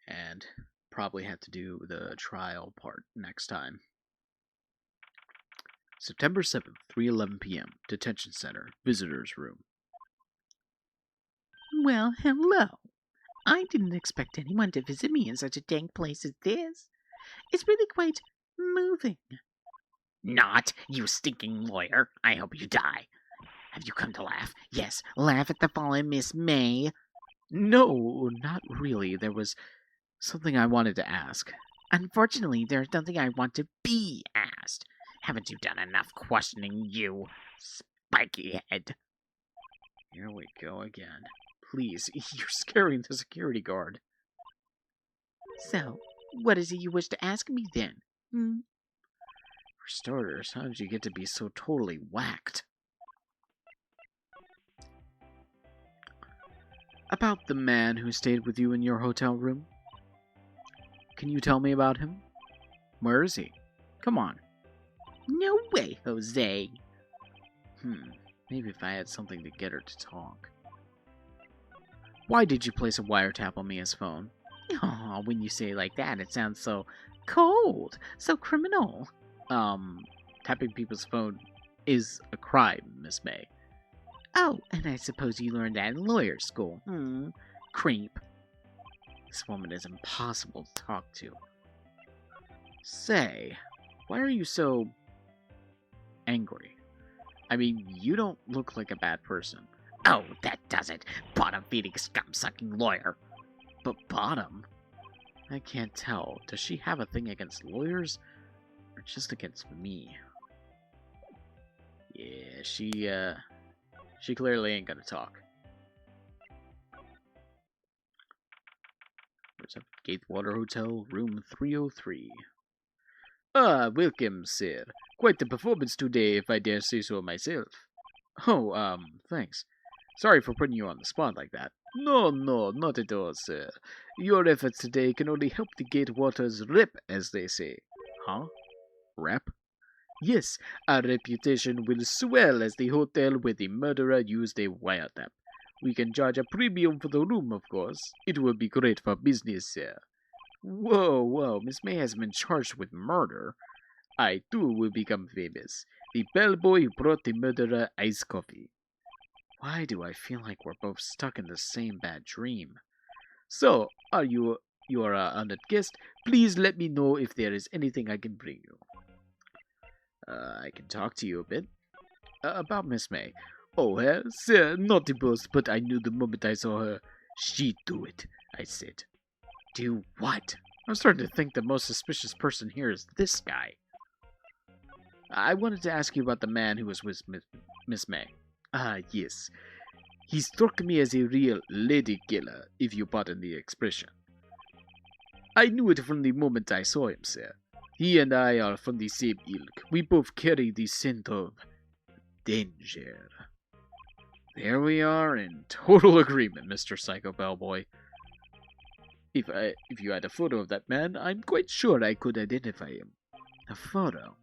and probably have to do the trial part next time. September 7th, 3:11 p.m. Detention Center, Visitors Room. Well, hello. I didn't expect anyone to visit me in such a dank place as this. It's really quite moving. Not, you stinking lawyer. I hope you die. Have you come to laugh? Yes, laugh at the fallen Miss May. No, not really. There was something I wanted to ask. Unfortunately, there's nothing I want to be asked. Haven't you done enough questioning, you spiky head? Here we go again. Please, you're scaring the security guard. So, what is it you wish to ask me then? For starters, how did you get to be so totally whacked? About the man who stayed with you in your hotel room? Can you tell me about him? Where is he? Come on. No way, Jose. Maybe if I had something to get her to talk. Why did you place a wiretap on Mia's phone? Oh, when you say it like that, it sounds so cold, so criminal. Tapping people's phone is a crime, Miss May. Oh, and I suppose you learned that in lawyer school. Creep. This woman is impossible to talk to. Say, why are you so angry? I mean, you don't look like a bad person. Oh, that does it. Bottom-feeding, scum-sucking lawyer. But Bottom? I can't tell. Does she have a thing against lawyers? Or just against me? Yeah, she clearly ain't gonna talk. Where's up? Gatewater Hotel, room 303. Welcome, sir. Quite the performance today, if I dare say so myself. Oh, thanks. Sorry for putting you on the spot like that. No, not at all, sir. Your efforts today can only help the Gatewaters rep, as they say. Huh? Rep? Yes, our reputation will swell as the hotel where the murderer used a wiretap. We can charge a premium for the room, of course. It will be great for business, sir. Whoa, Miss May has been charged with murder. I, too, will become famous. The bellboy who brought the murderer iced coffee. Why do I feel like we're both stuck in the same bad dream? So, are you our honored guest? Please let me know if there is anything I can bring you. I can talk to you a bit. About Miss May. Oh, her? Sir, not the boss, but I knew the moment I saw her. She'd do it, I said. Do what? I'm starting to think the most suspicious person here is this guy. I wanted to ask you about the man who was with Miss May. Ah, yes. He struck me as a real lady killer, if you pardon the expression. I knew it from the moment I saw him, sir. He and I are from the same ilk. We both carry the scent of danger. There we are in total agreement, Mr. Psycho Bellboy. If you had a photo of that man, I'm quite sure I could identify him. A photo?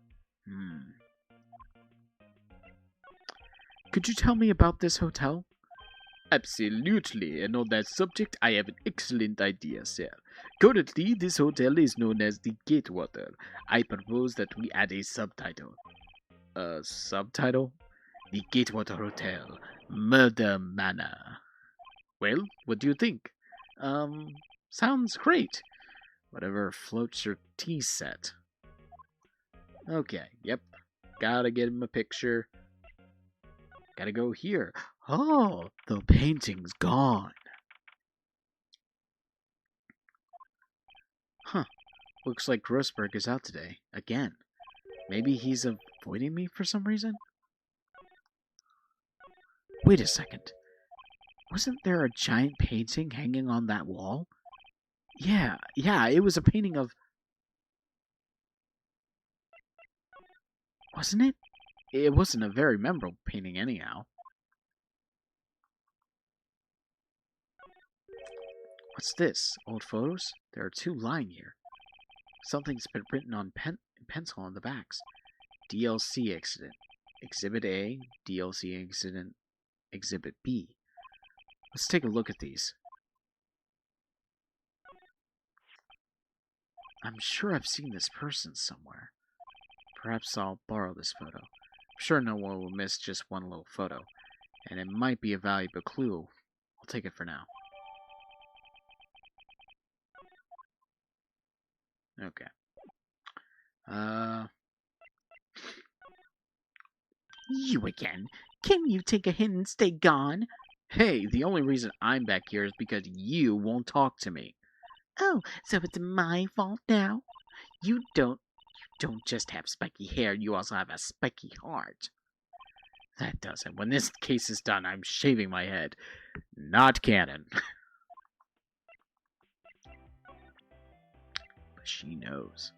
Could you tell me about this hotel? Absolutely, and on that subject, I have an excellent idea, sir. Currently, this hotel is known as the Gatewater. I propose that we add a subtitle. A subtitle? The Gatewater Hotel, Murder Manor. Well, what do you think? Sounds great. Whatever floats your tea set. Okay, yep. Gotta get him a picture. Gotta go here. Oh, the painting's gone. Huh. Looks like Grossberg is out today. Again. Maybe he's avoiding me for some reason? Wait a second. Wasn't there a giant painting hanging on that wall? Yeah, it was a painting of... Wasn't it? It wasn't a very memorable painting anyhow. What's this? Old photos? There are two lying here. Something's been written on pencil on the backs. DLC accident. Exhibit A, DLC accident, Exhibit B. Let's take a look at these. I'm sure I've seen this person somewhere. Perhaps I'll borrow this photo. I'm sure no one will miss just one little photo, and it might be a valuable clue. I'll take it for now. Okay. You again. Can you take a hint and stay gone? Hey, the only reason I'm back here is because you won't talk to me. Oh, so it's my fault now? You don't just have spiky hair, you also have a spiky heart. That doesn't. When this case is done, I'm shaving my head. Not canon. But she knows.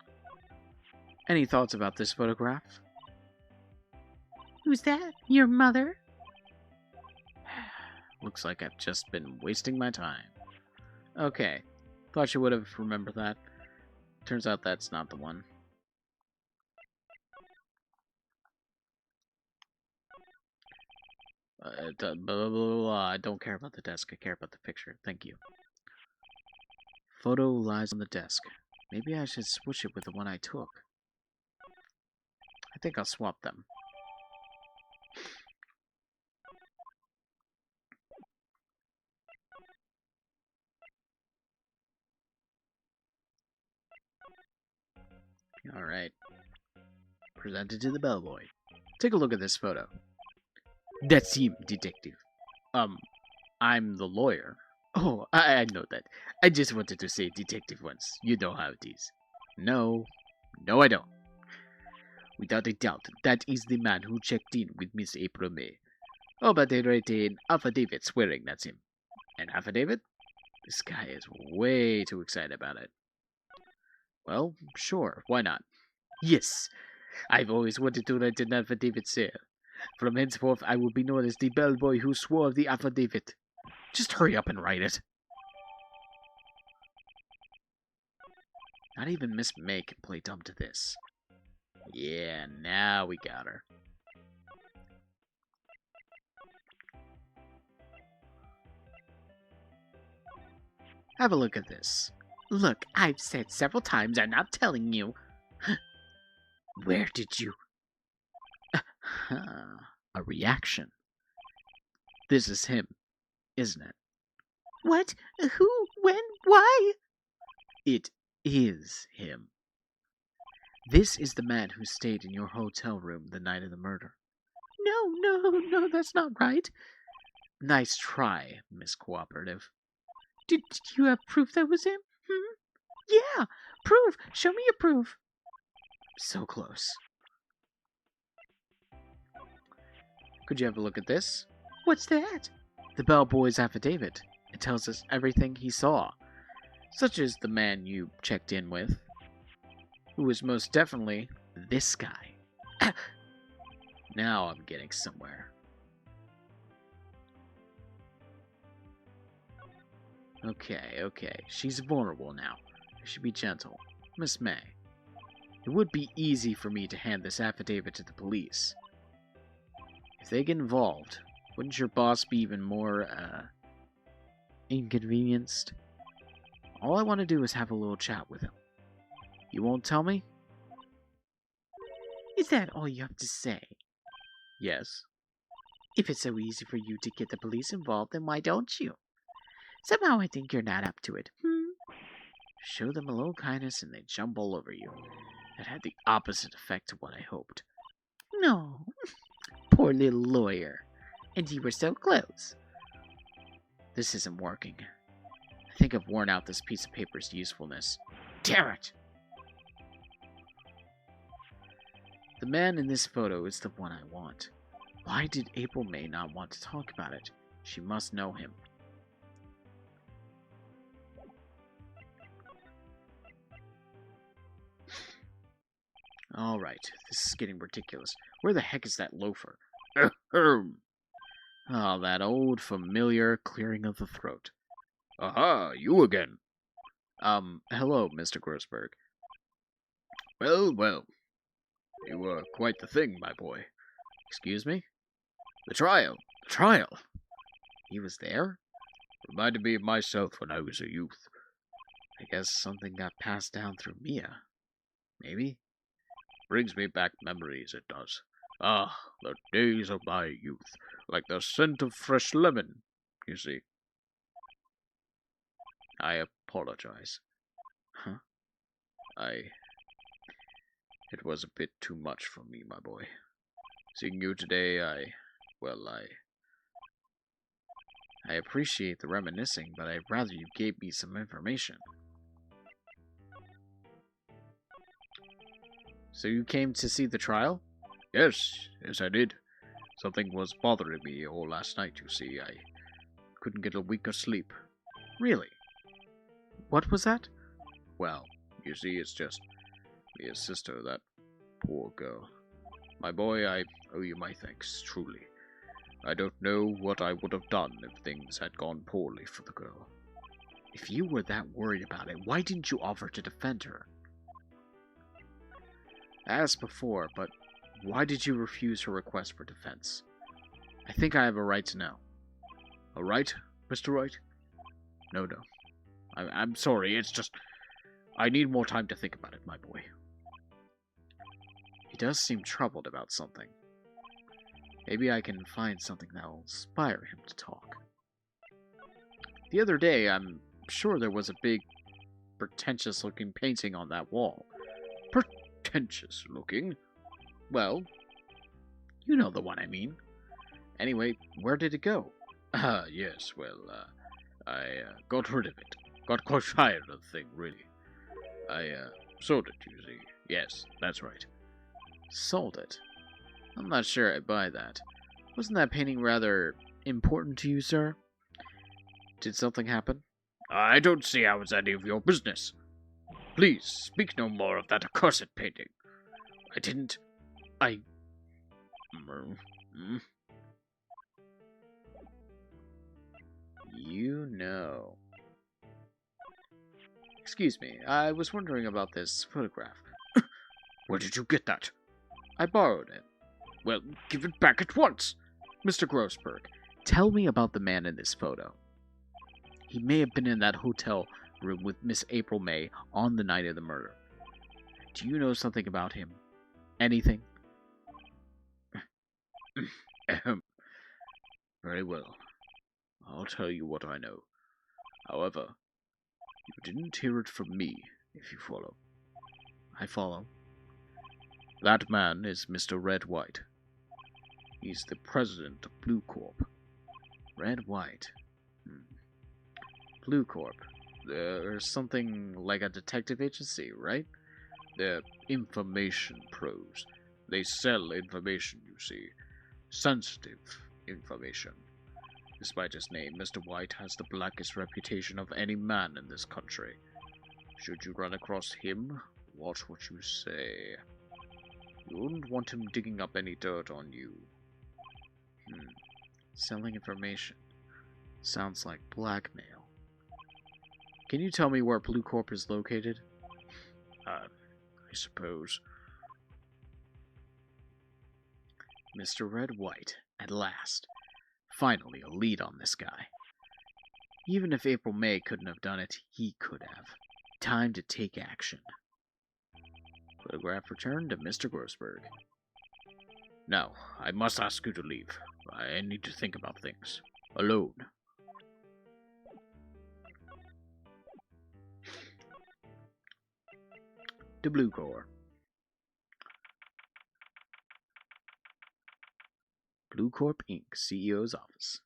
Any thoughts about this photograph? Who's that? Your mother? Looks like I've just been wasting my time. Okay. Thought you would have remembered that. Turns out that's not the one. Blah, blah, blah. I don't care about the desk. I care about the picture. Thank you. Photo lies on the desk. Maybe I should switch it with the one I took. I think I'll swap them. Alright. Presented to the bellboy. Take a look at this photo. That's him, detective. I'm the lawyer. Oh, I know that. I just wanted to say detective once. You know how it is. No, I don't. Without a doubt, that is the man who checked in with Miss April May. Oh, but they write an affidavit swearing that's him. An affidavit? This guy is way too excited about it. Well, sure, why not? Yes, I've always wanted to write an affidavit, sir. From henceforth, I will be known as the bellboy who swore the affidavit. Just hurry up and write it. Not even Miss May can play dumb to this. Yeah, now we got her. Have a look at this. Look, I've said several times I'm not telling you. Where did you... A reaction. This is him, isn't it? What? Who? When? Why? It is him. This is the man who stayed in your hotel room the night of the murder. No, that's not right. Nice try, Miss Cooperative. Did you have proof that was him? Yeah, proof. Show me your proof. So close. Could you have a look at this? What's that? The bellboy's affidavit. It tells us everything he saw, such as the man you checked in with, who was most definitely this guy. Now I'm getting somewhere. Okay. She's vulnerable now. I should be gentle. Miss May, it would be easy for me to hand this affidavit to the police. If they get involved, wouldn't your boss be even more, inconvenienced? All I want to do is have a little chat with him. You won't tell me? Is that all you have to say? Yes. If it's so easy for you to get the police involved, then why don't you? Somehow I think you're not up to it. Show them a little kindness and they jump all over you. That had the opposite effect to what I hoped. No. Poor little lawyer. And you were so close. This isn't working. I think I've worn out this piece of paper's usefulness. Damn it! The man in this photo is the one I want. Why did April May not want to talk about it? She must know him. Alright, this is getting ridiculous. Where the heck is that loafer? Oh, that old familiar clearing of the throat. Aha, you again. Hello, Mr. Grossberg. Well, you were quite the thing, my boy. Excuse me? The trial. He was there? Reminded me of myself when I was a youth. I guess something got passed down through Mia. Maybe? Brings me back memories, it does. Ah, the days of my youth, like the scent of fresh lemon, you see. I apologize. Huh? It was a bit too much for me, my boy. Seeing you today, I appreciate the reminiscing, but I'd rather you gave me some information. So you came to see the trial? Yes, I did. Something was bothering me all last night, you see. I couldn't get a wink of sleep. Really? What was that? Well, you see, it's just Mia's sister, that poor girl. My boy, I owe you my thanks, truly. I don't know what I would have done if things had gone poorly for the girl. If you were that worried about it, why didn't you offer to defend her? I asked before, but why did you refuse her request for defense? I think I have a right to know. A right, Mr. Wright? No. I'm sorry, it's just... I need more time to think about it, my boy. He does seem troubled about something. Maybe I can find something that will inspire him to talk. The other day, I'm sure there was a big, pretentious-looking painting on that wall. Pretentious looking? Well, you know the one I mean. Anyway, where did it go? Yes, I got rid of it. Got quite tired of the thing, really. I sold it, you see. Yes, that's right. Sold it? I'm not sure I buy that. Wasn't that painting rather important to you, sir? Did something happen? I don't see how it's any of your business. Please, speak no more of that accursed painting. You know. Excuse me, I was wondering about this photograph. Where did you get that? I borrowed it. Well, give it back at once. Mr. Grossberg, tell me about the man in this photo. He may have been in that hotel room with Miss April May on the night of the murder. Do you know something about him? Anything? Very well. I'll tell you what I know. However, you didn't hear it from me, if you follow. I follow. That man is Mr. Red White. He's the president of Blue Corp. Red White. Blue Corp. There's something like a detective agency, right? They're information pros. They sell information, you see. Sensitive information. Despite his name, Mr. White has the blackest reputation of any man in this country. Should you run across him, watch what you say. You wouldn't want him digging up any dirt on you. Selling information. Sounds like blackmail. Can you tell me where Blue Corp is located? I suppose. Mr. Red White, at last. Finally, a lead on this guy. Even if April May couldn't have done it, he could have. Time to take action. Photograph returned to Mr. Grossberg. Now, I must ask you to leave. I need to think about things. Alone. To Blue Corp. Blue Corp Inc., CEO's office.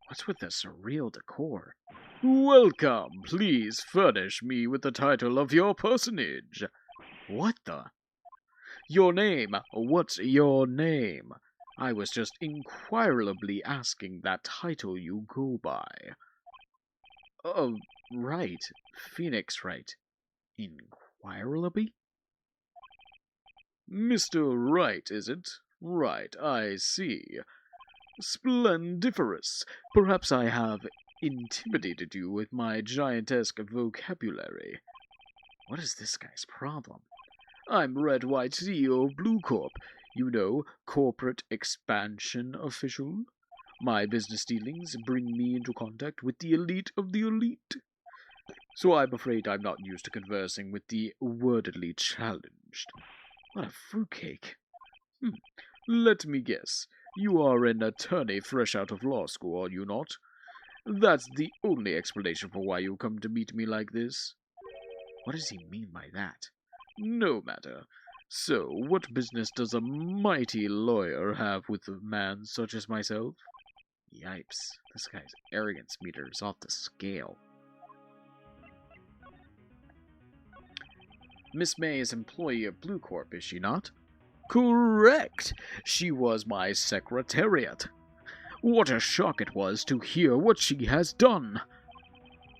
What's with the surreal decor? Welcome! Please furnish me with the title of your personage. What the? Your name. What's your name? I was just inquirably asking that title you go by. Right. Phoenix Wright. Inquirably? Mr. Wright, is it? Right, I see. Splendiferous. Perhaps I have intimidated you with my giantesque vocabulary. What is this guy's problem? I'm Red White, CEO of Blue Corp. You know, corporate expansion official. My business dealings bring me into contact with the elite of the elite. So I'm afraid I'm not used to conversing with the wordedly challenged. What a fruitcake. Let me guess. You are an attorney fresh out of law school, are you not? That's the only explanation for why you come to meet me like this. What does he mean by that? No matter. So, what business does a mighty lawyer have with a man such as myself? Yipes. This guy's arrogance meter is off the scale. Miss May is employee of Blue Corp, is she not? Correct. She was my secretariat. What a shock it was to hear what she has done.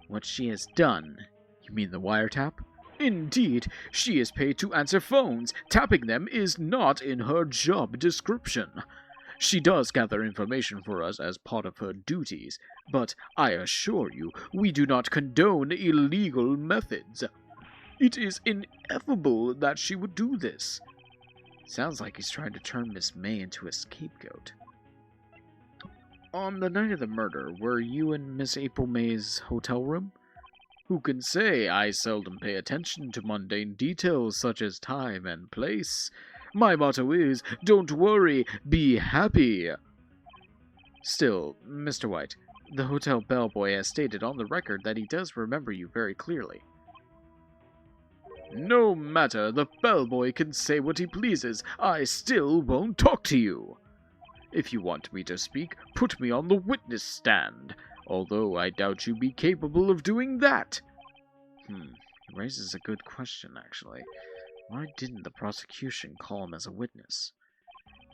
What she has done? You mean the wiretap? Indeed, she is paid to answer phones. Tapping them is not in her job description. She does gather information for us as part of her duties, but I assure you, we do not condone illegal methods. It is ineffable that she would do this. Sounds like he's trying to turn Miss May into a scapegoat. On the night of the murder, were you in Miss April May's hotel room? Who can say? I seldom pay attention to mundane details such as time and place. My motto is, don't worry, be happy. Still, Mr. White, the hotel bellboy has stated on the record that he does remember you very clearly. No matter, the bellboy can say what he pleases. I still won't talk to you. If you want me to speak, put me on the witness stand, although I doubt you be capable of doing that. He raises a good question, actually. Why didn't the prosecution call him as a witness?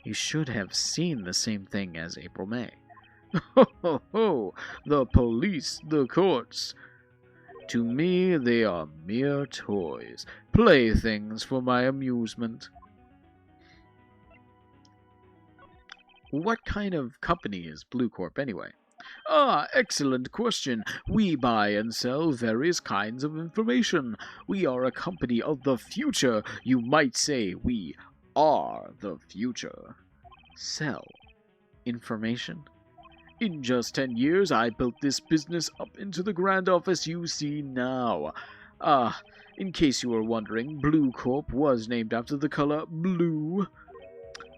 He should have seen the same thing as April May. Ho ho ho! The police, the courts. To me, they are mere toys, playthings for my amusement. What kind of company is Blue Corp, anyway? Ah, excellent question. We buy and sell various kinds of information. We are a company of the future. You might say we are the future. Sell information? In just 10 years, I built this business up into the grand office you see now. Ah, in case you were wondering, Blue Corp was named after the color blue.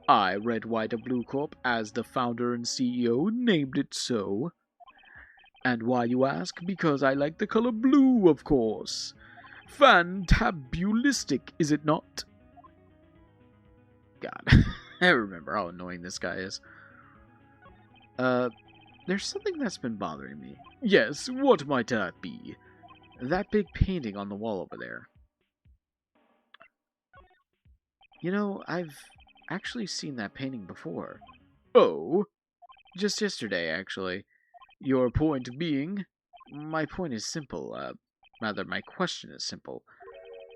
I, Red, White, and Blue Corp, as the founder and CEO, named it so. And why, you ask? Because I like the color blue, of course. Fantabulistic, is it not? God, I remember how annoying this guy is. There's something that's been bothering me. Yes, what might that be? That big painting on the wall over there. You know, I've actually seen that painting before. Oh? Just yesterday, actually. Your point being? My point is simple. Rather, my question is simple.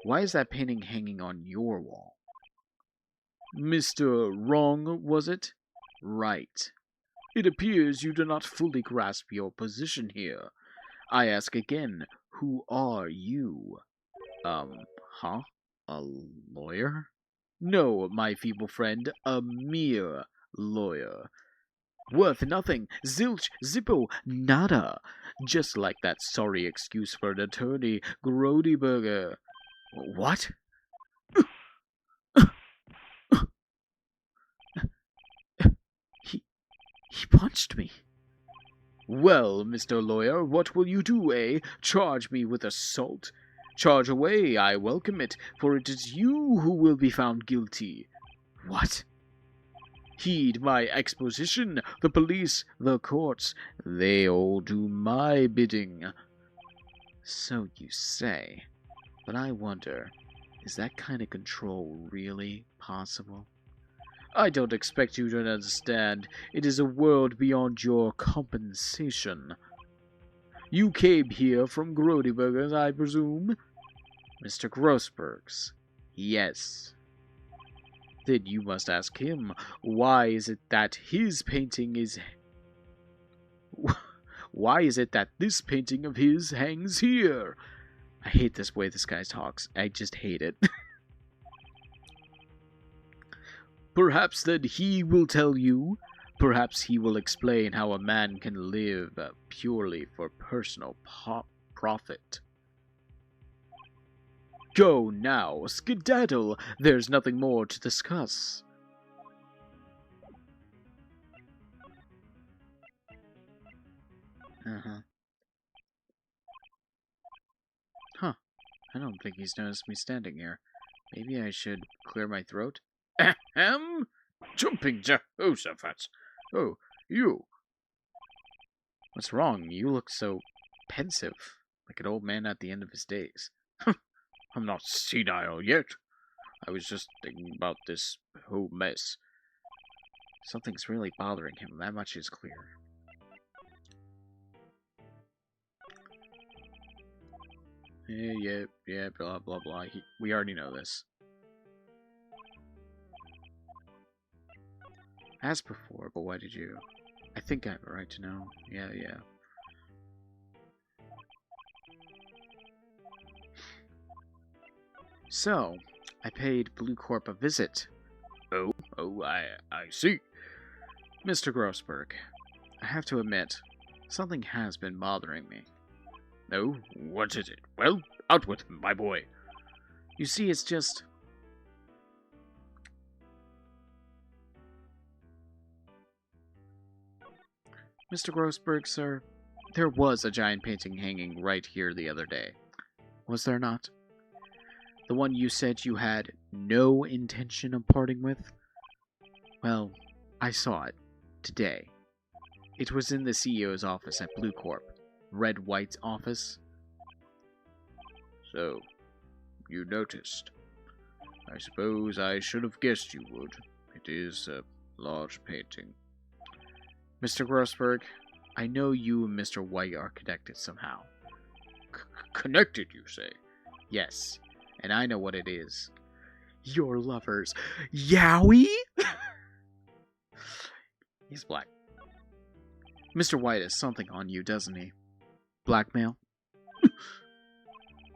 Why is that painting hanging on your wall? Mr. Wrong, was it? Right. It appears you do not fully grasp your position here. I ask again, who are you? Huh? A lawyer? No, my feeble friend, a mere lawyer. Worth nothing, zilch, zippo, nada. Just like that sorry excuse for an attorney, Grodyburger. What? He punched me. Well, Mr. Lawyer, what will you do, eh? Charge me with assault? Charge away, I welcome it, for it is you who will be found guilty. What? Heed my exposition. The police, the courts, they all do my bidding. So you say. But I wonder, is that kind of control really possible? I don't expect you to understand. It is a world beyond your compensation. You came here from Grodyburgers, I presume? Mr. Grossberg's. Yes. Then you must ask him, why is it that his painting is... Why is it that this painting of his hangs here? I hate this way this guy talks. I just hate it. Perhaps then he will tell you. Perhaps he will explain how a man can live purely for personal profit. Go now, skedaddle. There's nothing more to discuss. Huh. I don't think he's noticed me standing here. Maybe I should clear my throat? Ahem! Jumping Jehoshaphat! Oh, you! What's wrong? You look so pensive, like an old man at the end of his days. I'm not senile yet. I was just thinking about this whole mess. Something's really bothering him, that much is clear. Yeah, blah, blah, blah. We already know this. As before, but why did you? I think I have a right to know. Yeah. So, I paid Blue Corp a visit. Oh, I see. Mr. Grossberg, I have to admit, something has been bothering me. Oh, what is it? Well, out with him, my boy. You see, it's just... Mr. Grossberg, sir, there was a giant painting hanging right here the other day. Was there not? The one you said you had no intention of parting with? Well, I saw it. Today. It was in the CEO's office at Blue Corp. Red White's office. So, you noticed. I suppose I should have guessed you would. It is a large painting. Mr. Grossberg, I know you and Mr. White are connected somehow. Connected, you say? Yes, and I know what it is. Your lovers. Yowie? He's black. Mr. White has something on you, doesn't he? Blackmail?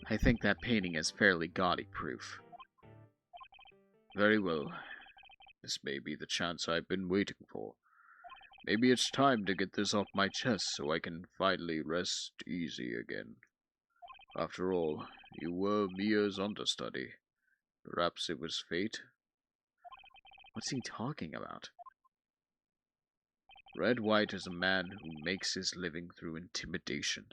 I think that painting is fairly gaudy proof. Very well. This may be the chance I've been waiting for. Maybe it's time to get this off my chest so I can finally rest easy again. After all, you were Mia's understudy. Perhaps it was fate? What's he talking about? Red White is a man who makes his living through intimidation.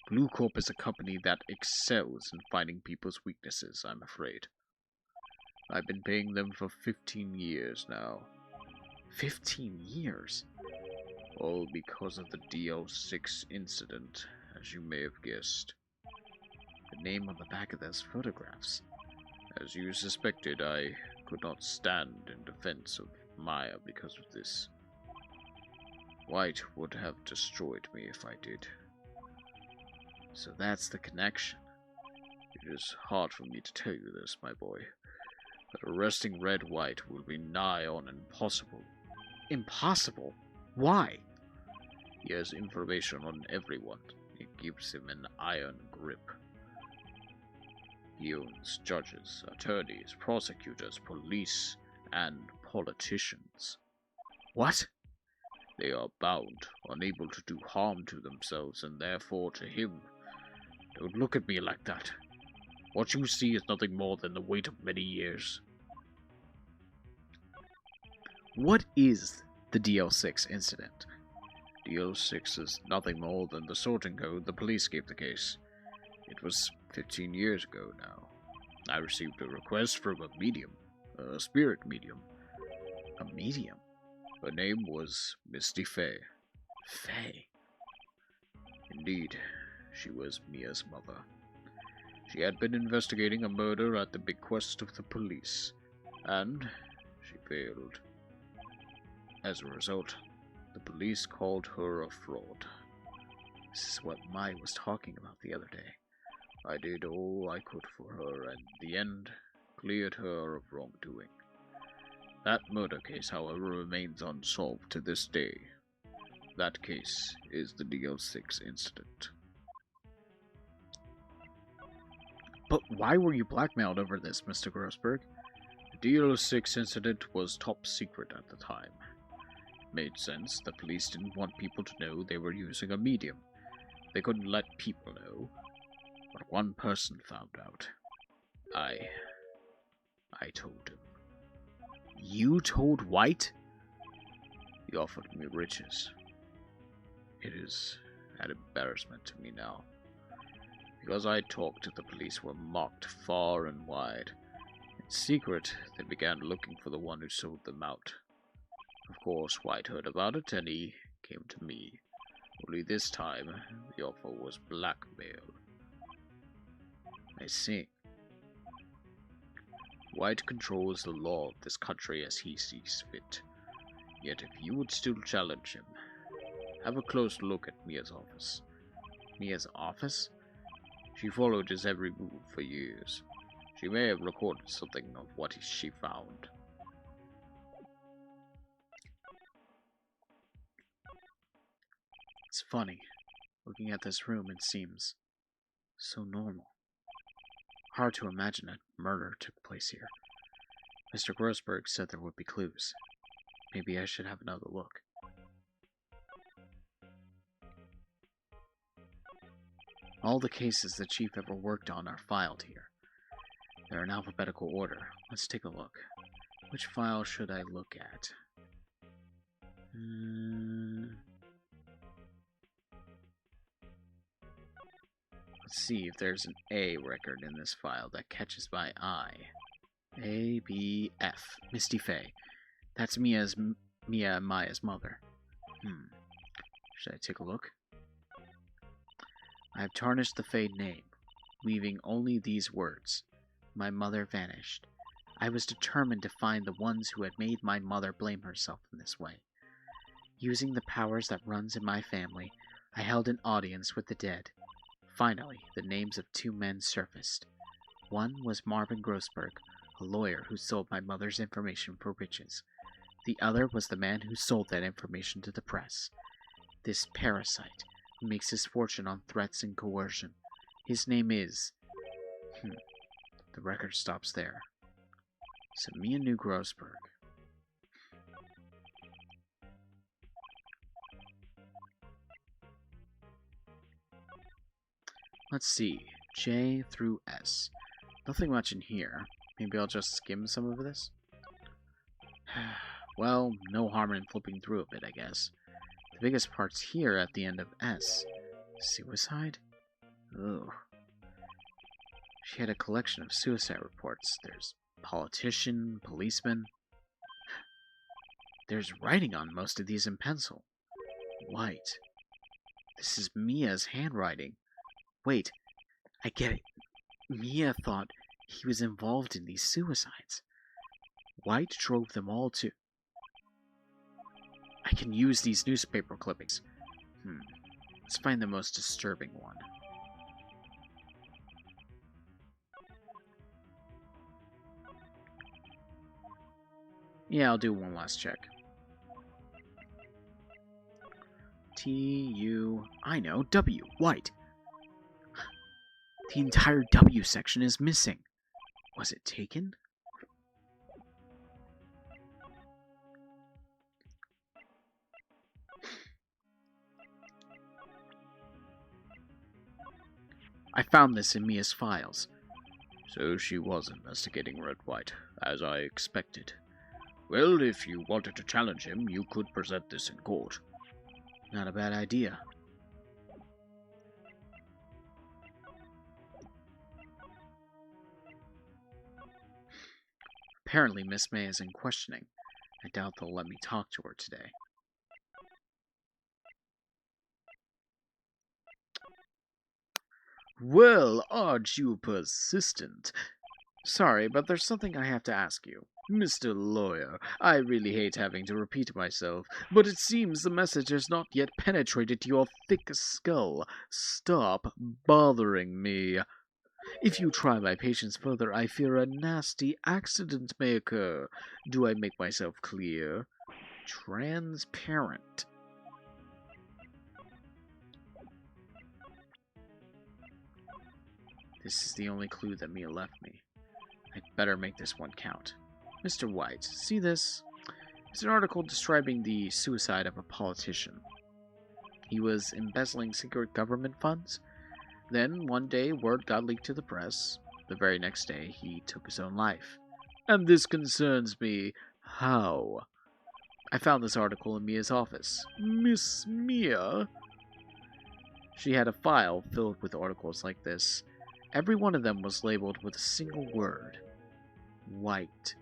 Blue Corp is a company that excels in finding people's weaknesses, I'm afraid. I've been paying them for 15 years now. 15 years? All because of the DL6 incident, as you may have guessed. The name on the back of those photographs. As you suspected, I could not stand in defense of Maya because of this. White would have destroyed me if I did. So that's the connection. It is hard for me to tell you this, my boy, but arresting Red White will be nigh on impossible. Impossible? Why? He has information on everyone. It gives him an iron grip. He owns judges, attorneys, prosecutors, police, and politicians. What? They are bound, unable to do harm to themselves and therefore to him. Don't look at me like that. What you see is nothing more than the weight of many years. What is the DL6 incident? DL6 is nothing more than the sorting code the police gave the case. It was 15 years ago now. I received a request from a medium, a spirit medium. A medium? Her name was Misty Fey. Fey? Indeed, she was Mia's mother. She had been investigating a murder at the bequest of the police, and she failed. As a result, the police called her a fraud. This is what Mai was talking about the other day. I did all I could for her, and in the end, cleared her of wrongdoing. That murder case, however, remains unsolved to this day. That case is the DL6 incident. But why were you blackmailed over this, Mr. Grossberg? The DL6 incident was top secret at the time. It made sense. The police didn't want people to know they were using a medium. They couldn't let people know. But one person found out. I told him. You told White? He offered me riches. It is an embarrassment to me now. Because I talked to the police were mocked far and wide. In secret, they began looking for the one who sold them out. Of course, White heard about it, and he came to me. Only this time, the offer was blackmail. I see. White controls the law of this country as he sees fit. Yet if you would still challenge him, have a close look at Mia's office. Mia's office? She followed his every move for years. She may have recorded something of what she found. It's funny. Looking at this room, it seems so normal. Hard to imagine a murder took place here. Mr. Grossberg said there would be clues. Maybe I should have another look. All the cases the Chief ever worked on are filed here. They're in alphabetical order. Let's take a look. Which file should I look at? Let's see if there's an A record in this file that catches my eye. A, B, F. Misty Fey. That's Mia and Maya's mother. Should I take a look? I have tarnished the Fey name, leaving only these words. My mother vanished. I was determined to find the ones who had made my mother blame herself in this way. Using the powers that runs in my family, I held an audience with the dead. Finally, the names of two men surfaced. One was Marvin Grossberg, a lawyer who sold my mother's information for riches. The other was the man who sold that information to the press. This parasite who makes his fortune on threats and coercion. His name is... The record stops there. So Mia New Grossberg. Let's see. J through S. Nothing much in here. Maybe I'll just skim some of this? Well, no harm in flipping through a bit, I guess. The biggest part's here at the end of S. Suicide? Ugh. She had a collection of suicide reports. There's politician, policeman. There's writing on most of these in pencil. White. This is Mia's handwriting. Wait, I get it. Mia thought he was involved in these suicides. White drove them all to... I can use these newspaper clippings. Let's find the most disturbing one. Yeah, I'll do one last check. T-U... I know, W. White. The entire W section is missing. Was it taken? I found this in Mia's files. So she was investigating Red White, as I expected. Well, if you wanted to challenge him, you could present this in court. Not a bad idea. Apparently, Miss May is in questioning. I doubt they'll let me talk to her today. Well, aren't you persistent? Sorry, but there's something I have to ask you. Mr. Lawyer, I really hate having to repeat myself, but it seems the message has not yet penetrated your thick skull. Stop bothering me. If you try my patience further, I fear a nasty accident may occur. Do I make myself clear? Transparent. This is the only clue that Mia left me. I'd better make this one count. Mr. White, see this? It's an article describing the suicide of a politician. He was embezzling secret government funds. Then, one day, word got leaked to the press. The very next day, he took his own life. And this concerns me. How? I found this article in Mia's office. Miss Mia? She had a file filled with articles like this. Every one of them was labeled with a single word. White.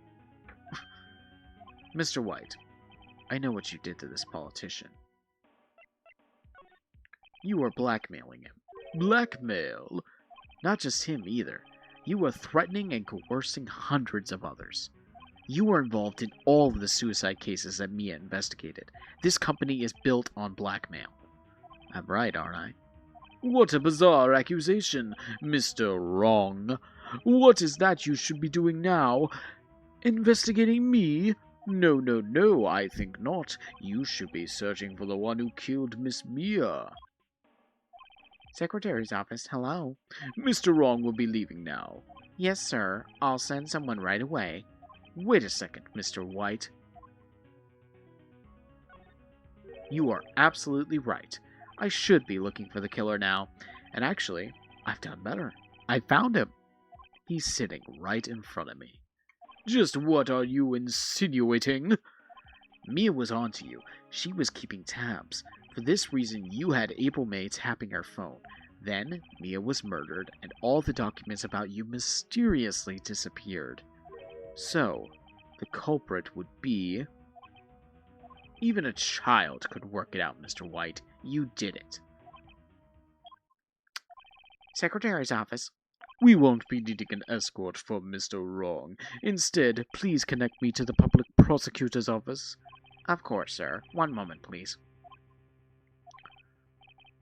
Mr. White, I know what you did to this politician. You were blackmailing him. Blackmail? Not just him either. You were threatening and coercing hundreds of others. You were involved in all of the suicide cases that Mia investigated. This company is built on blackmail. I'm right, aren't I? What a bizarre accusation, Mr. Wrong. What is that you should be doing now? Investigating me? No, no, no, I think not. You should be searching for the one who killed Miss Mia. Secretary's office, hello. Mr. Wrong will be leaving now. Yes, sir. I'll send someone right away. Wait a second, Mr. White. You are absolutely right. I should be looking for the killer now. And actually, I've done better. I found him. He's sitting right in front of me. Just what are you insinuating? Mia was onto you. She was keeping tabs. For this reason, you had April May tapping her phone. Then, Mia was murdered, and all the documents about you mysteriously disappeared. So, the culprit would be... Even a child could work it out, Mr. White. You did it. Secretary's office. We won't be needing an escort for Mr. Wrong. Instead, please connect me to the public prosecutor's office. Of course, sir. One moment, please.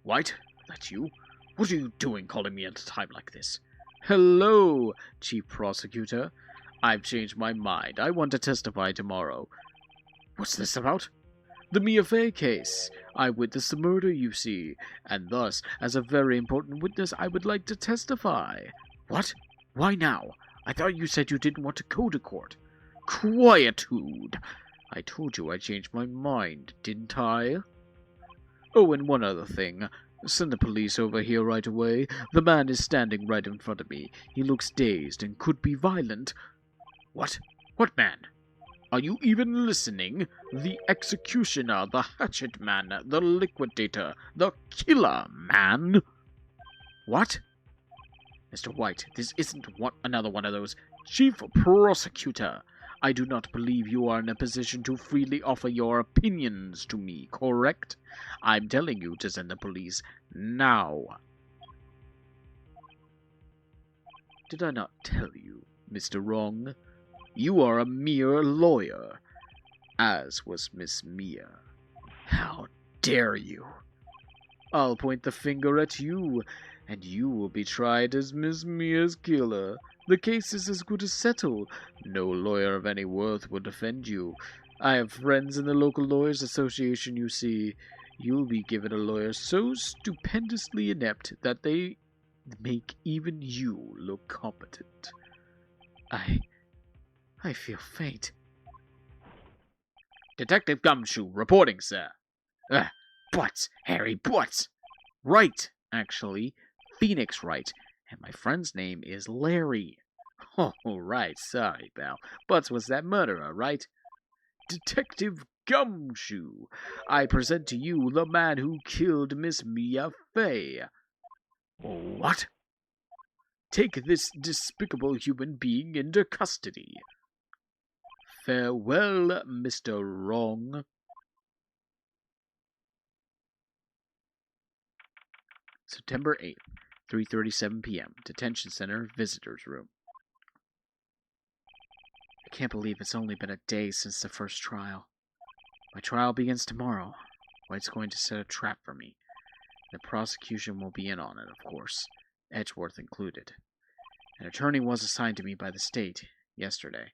White, that's you? What are you doing calling me at a time like this? Hello, Chief Prosecutor. I've changed my mind. I want to testify tomorrow. What's this about? The Mia Fey case. I witnessed the murder, you see, and thus, as a very important witness, I would like to testify. What? Why now? I thought you said you didn't want to go to court. Quietude! I told you I changed my mind, didn't I? Oh, and one other thing. Send the police over here right away. The man is standing right in front of me. He looks dazed and could be violent. What? What man? Are you even listening? The executioner, the hatchet man, the liquidator, the killer man. What? Mr. White, this isn't another one of those. Chief Prosecutor, I do not believe you are in a position to freely offer your opinions to me, correct? I'm telling you to send the police now. Did I not tell you, Mr. Wrong? You are a mere lawyer, as was Miss Mia. How dare you? I'll point the finger at you, and you will be tried as Miss Mia's killer. The case is as good as settled. No lawyer of any worth will defend you. I have friends in the local lawyers' association, you see. You'll be given a lawyer so stupendously inept that they make even you look competent. I feel faint. Detective Gumshoe reporting, sir. Butts, Harry, Butts. Right, actually. Phoenix Wright. And my friend's name is Larry. Oh, right, sorry, pal. Butts was that murderer, right? Detective Gumshoe. I present to you the man who killed Miss Mia Fey. What? Take this despicable human being into custody. Farewell, Mr. Wrong. September 8th, 3:37 p.m. Detention Center, Visitors Room. I can't believe it's only been a day since the first trial. My trial begins tomorrow. White's going to set a trap for me. The prosecution will be in on it, of course, Edgeworth included. An attorney was assigned to me by the state yesterday.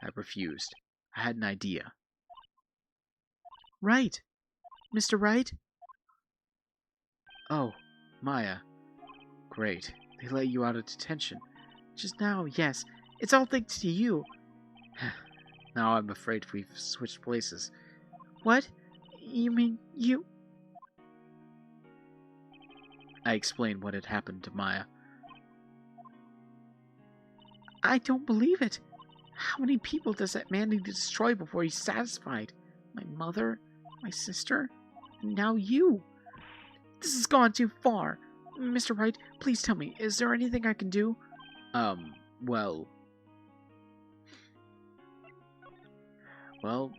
I refused. I had an idea. Right. Mr. Wright? Oh, Maya. Great. They let you out of detention. Just now, yes. It's all thanks to you. Now I'm afraid we've switched places. What? You mean you... I explained what had happened to Maya. I don't believe it. How many people does that man need to destroy before he's satisfied? My mother, my sister, and now you. This has gone too far. Mr. Wright, please tell me, is there anything I can do? Well,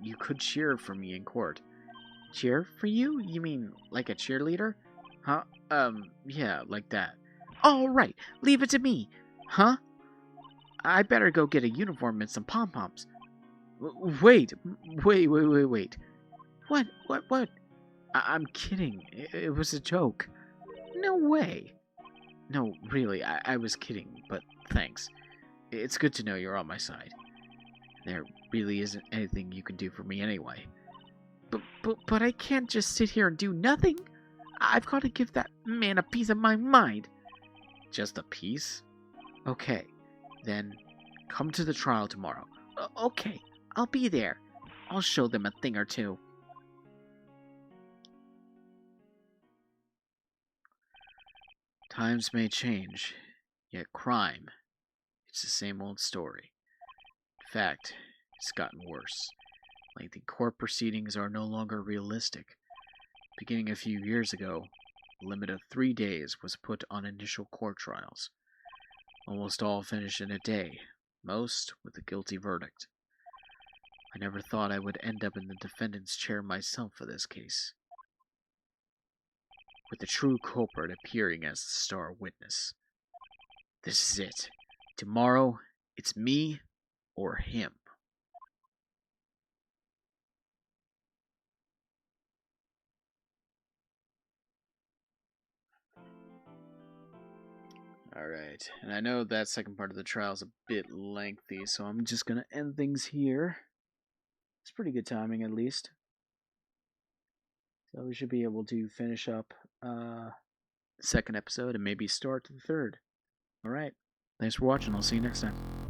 you could cheer for me in court. Cheer for you? You mean like a cheerleader? Huh? Yeah, like that. All right, leave it to me. Huh? I better go get a uniform and some pom-poms. Wait. What? I'm kidding. It was a joke. No way. No, really, I was kidding, but thanks. It's good to know you're on my side. There really isn't anything you can do for me anyway. But I can't just sit here and do nothing. I've got to give that man a piece of my mind. Just a piece? Okay, then come to the trial tomorrow. Okay, I'll be there. I'll show them a thing or two. Times may change, yet crime, it's the same old story. In fact, it's gotten worse. Lengthy court proceedings are no longer realistic. Beginning a few years ago, a limit of 3 days was put on initial court trials. Almost all finished in a day, most with a guilty verdict. I never thought I would end up in the defendant's chair myself for this case, with the true culprit appearing as the star witness. This is it. Tomorrow, it's me or him. Alright, and I know that second part of the trial is a bit lengthy, so I'm just going to end things here. It's pretty good timing, at least. So we should be able to finish up the second episode and maybe start the third. Alright. Thanks for watching. I'll see you next time.